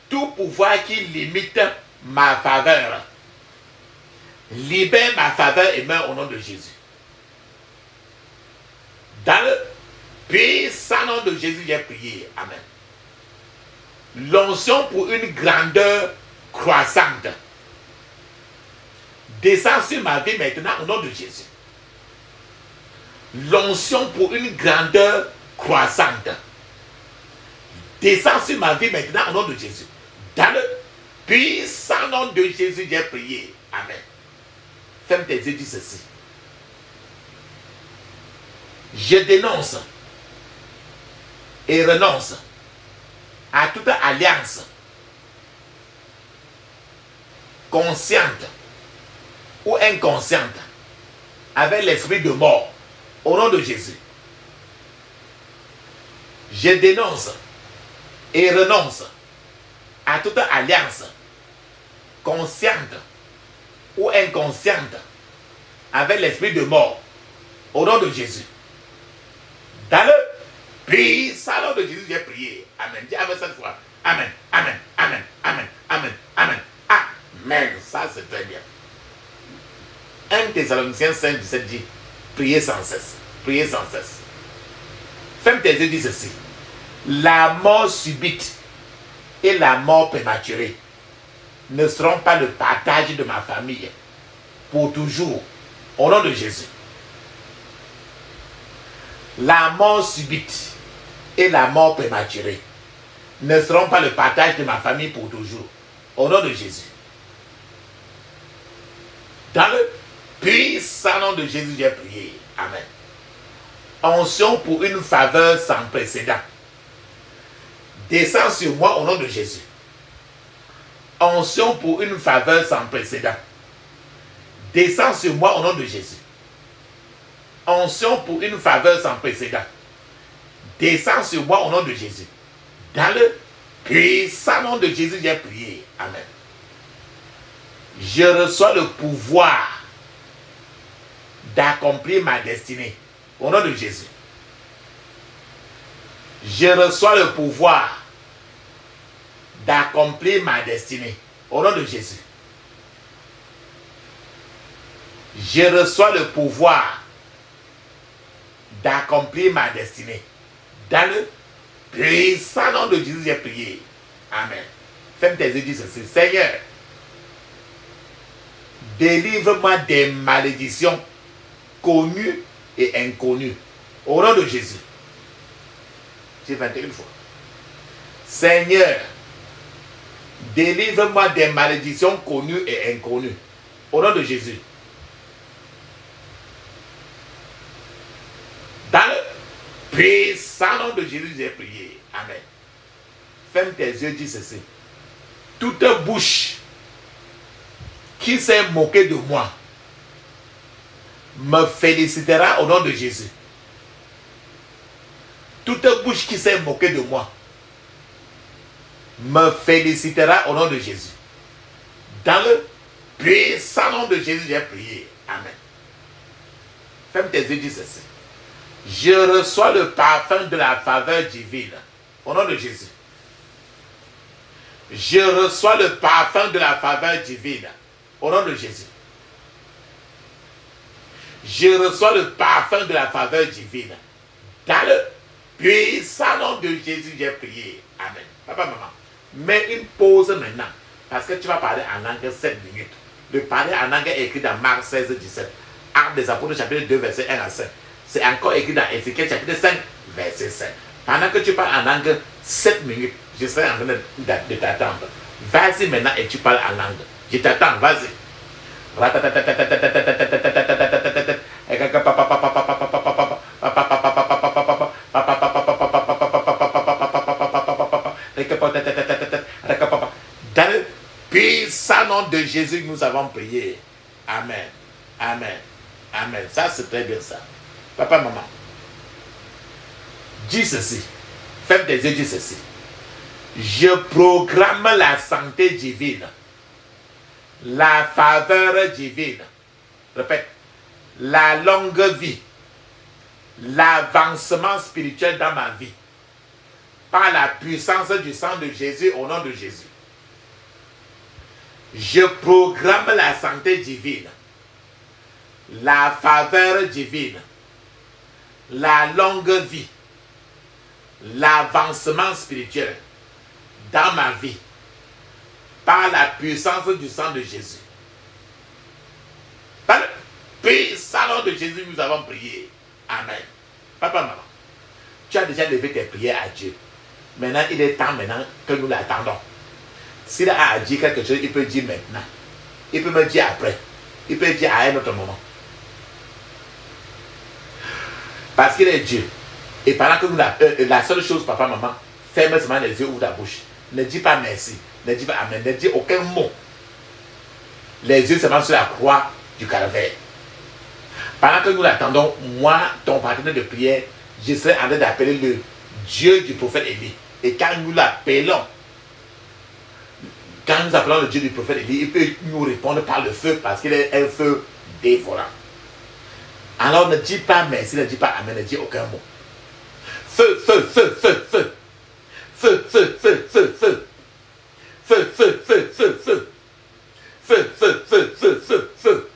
Tout pouvoir qui limite ma faveur, libère ma faveur et meurt au nom de Jésus. Dans le puissant nom de Jésus, j'ai prié. Amen. L'onction pour une grandeur croissante descend sur ma vie maintenant au nom de Jésus. L'onction pour une grandeur croissante descend sur ma vie maintenant au nom de Jésus. Dans le puissant nom de Jésus, j'ai prié. Amen. Ferme tes yeux, dis ceci. Je dénonce et renonce à toute alliance consciente ou inconsciente avec l'esprit de mort au nom de Jésus. Je dénonce et renonce à toute alliance consciente ou inconsciente avec l'esprit de mort au nom de Jésus. Dans le puissant nom de Jésus, j'ai prié. Amen. Dis Amen cette fois. Amen. Amen. Amen. Amen. Amen. Amen. Amen. Ça c'est très bien. 1 Thessaloniciens 5, 17 dit, priez sans cesse. Priez sans cesse. Ferme tes yeux, dis ceci. La mort subite et la mort prématurée ne seront pas le partage de ma famille pour toujours, au nom de Jésus. La mort subite et la mort prématurée ne seront pas le partage de ma famille pour toujours, au nom de Jésus. Dans le puissant nom de Jésus, j'ai prié. Amen. Onction pour une faveur sans précédent descend sur moi au nom de Jésus. Onction pour une faveur sans précédent descend sur moi au nom de Jésus. Onction pour une faveur sans précédent descend sur moi au nom de Jésus. Dans le puissant nom de Jésus, j'ai prié. Amen. Je reçois le pouvoir d'accomplir ma destinée au nom de Jésus. Je reçois le pouvoir d'accomplir ma destinée au nom de Jésus. Je reçois le pouvoir d'accomplir ma destinée. Dans le puissant nom de Jésus, j'ai prié. Amen. Ferme tes yeux, dis ceci. Seigneur, délivre-moi des malédictions connues et inconnues. Au nom de Jésus. J'ai 21 fois. Seigneur, délivre-moi des malédictions connues et inconnues. Au nom de Jésus. Dans le puissant nom de Jésus, j'ai prié. Amen. Ferme tes yeux, dis ceci. Toute bouche qui s'est moquée de moi me félicitera au nom de Jésus. Toute bouche qui s'est moquée de moi me félicitera au nom de Jésus. Dans le puissant nom de Jésus, j'ai prié. Amen. Ferme tes yeux, dis ceci. Je reçois le parfum de la faveur divine au nom de Jésus. Je reçois le parfum de la faveur divine au nom de Jésus. Je reçois le parfum de la faveur divine. Dans le puissant nom de Jésus, j'ai prié. Amen. Papa, maman, mets une pause maintenant. Parce que tu vas parler en langue 7 minutes. Le parler en langue est écrit dans Marc 16, 17. Actes des Apôtres, chapitre 2, verset 1 à 5. C'est encore écrit dans Ézéchiel, chapitre 5, verset 5. Pendant que tu parles en langue 7 minutes, je serai en train de t'attendre. Vas-y maintenant et tu parles en langue. Je t'attends, vas-y. Dans le puissant nom de Jésus, nous avons prié. Amen. Amen. Amen. Ça, c'est très bien ça. Papa, maman, dis ceci. Ferme tes yeux, dis ceci. Je programme la santé divine, la faveur divine. Répète. La longue vie, l'avancement spirituel dans ma vie, par la puissance du sang de Jésus, au nom de Jésus. Je programme la santé divine, la faveur divine, la longue vie, l'avancement spirituel dans ma vie, par la puissance du sang de Jésus. Par le puissant nom de Jésus, nous avons prié. Amen. Papa, maman, tu as déjà levé tes prières à Dieu. Maintenant, il est temps maintenant que nous l'attendons. S'il a à dire quelque chose, il peut dire maintenant. Il peut me dire après. Il peut dire à un autre moment. Parce qu'il est Dieu. Et pendant que nous la seule chose, papa, maman, ferme seulement les yeux, ouvre ta bouche. Ne dis pas merci. Ne dis pas amen. Ne dis aucun mot. Les yeux seulement sur la croix du calvaire. Pendant que nous l'attendons, moi, ton partenaire de prière, je serai en train d'appeler le Dieu du prophète Élie. Et quand nous l'appelons, quand nous appelons le Dieu du prophète Élie, il peut nous répondre par le feu parce qu'il est un feu dévorant. Alors ne dis pas merci, ne dis pas amen, ne dis aucun mot. Feu, feu, feu, feu, feu. Feu, feu, feu, feu, feu. Feu, feu, feu, feu, feu. Feu, feu, feu, feu, feu, feu.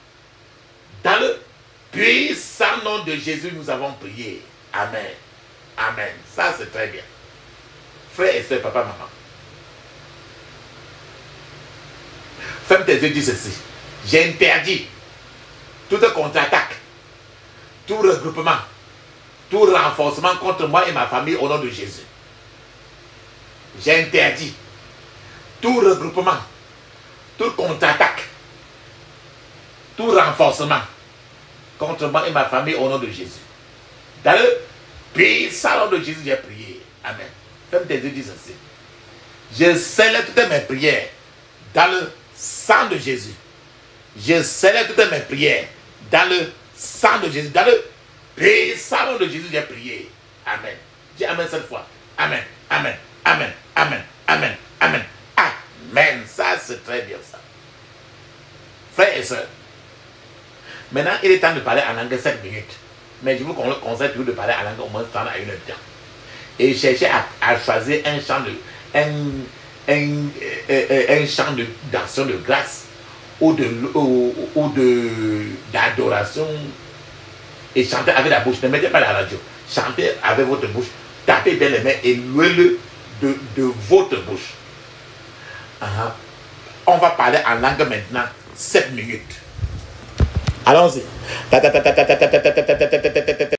Dans le puissant nom de Jésus, nous avons prié. Amen. Amen. Ça, c'est très bien. Frères et sœurs, papa, maman. Ferme tes yeux, dis ceci. J'interdis toute contre-attaque, tout regroupement, tout renforcement contre moi et ma famille au nom de Jésus. J'interdis tout regroupement, toute contre-attaque, tout renforcement contre moi et ma famille au nom de Jésus. Dans le puissant nom de Jésus, j'ai prié. Amen. Ferme tes yeux, dis ceci. Je scelle toutes mes prières dans le sang de Jésus. Je scelle toutes mes prières dans le sang de Jésus. Dans le puissant nom de Jésus, j'ai prié. Amen. Dis amen cette fois. Amen. Amen. Amen. Amen. Amen. Amen. Amen. Ça, c'est très bien ça. Frères et sœurs, maintenant, il est temps de parler en langue 7 minutes. Mais je vous conseille toujours de parler en langue au moins 30 à 1 heure de temps. Et chercher à choisir un chant d'action de grâce ou d'adoration et chanter avec la bouche. Ne mettez pas la radio. Chantez avec votre bouche. Tapez bien les mains et louez-le de votre bouche. On va parler en langue maintenant 7 minutes. Allons-y.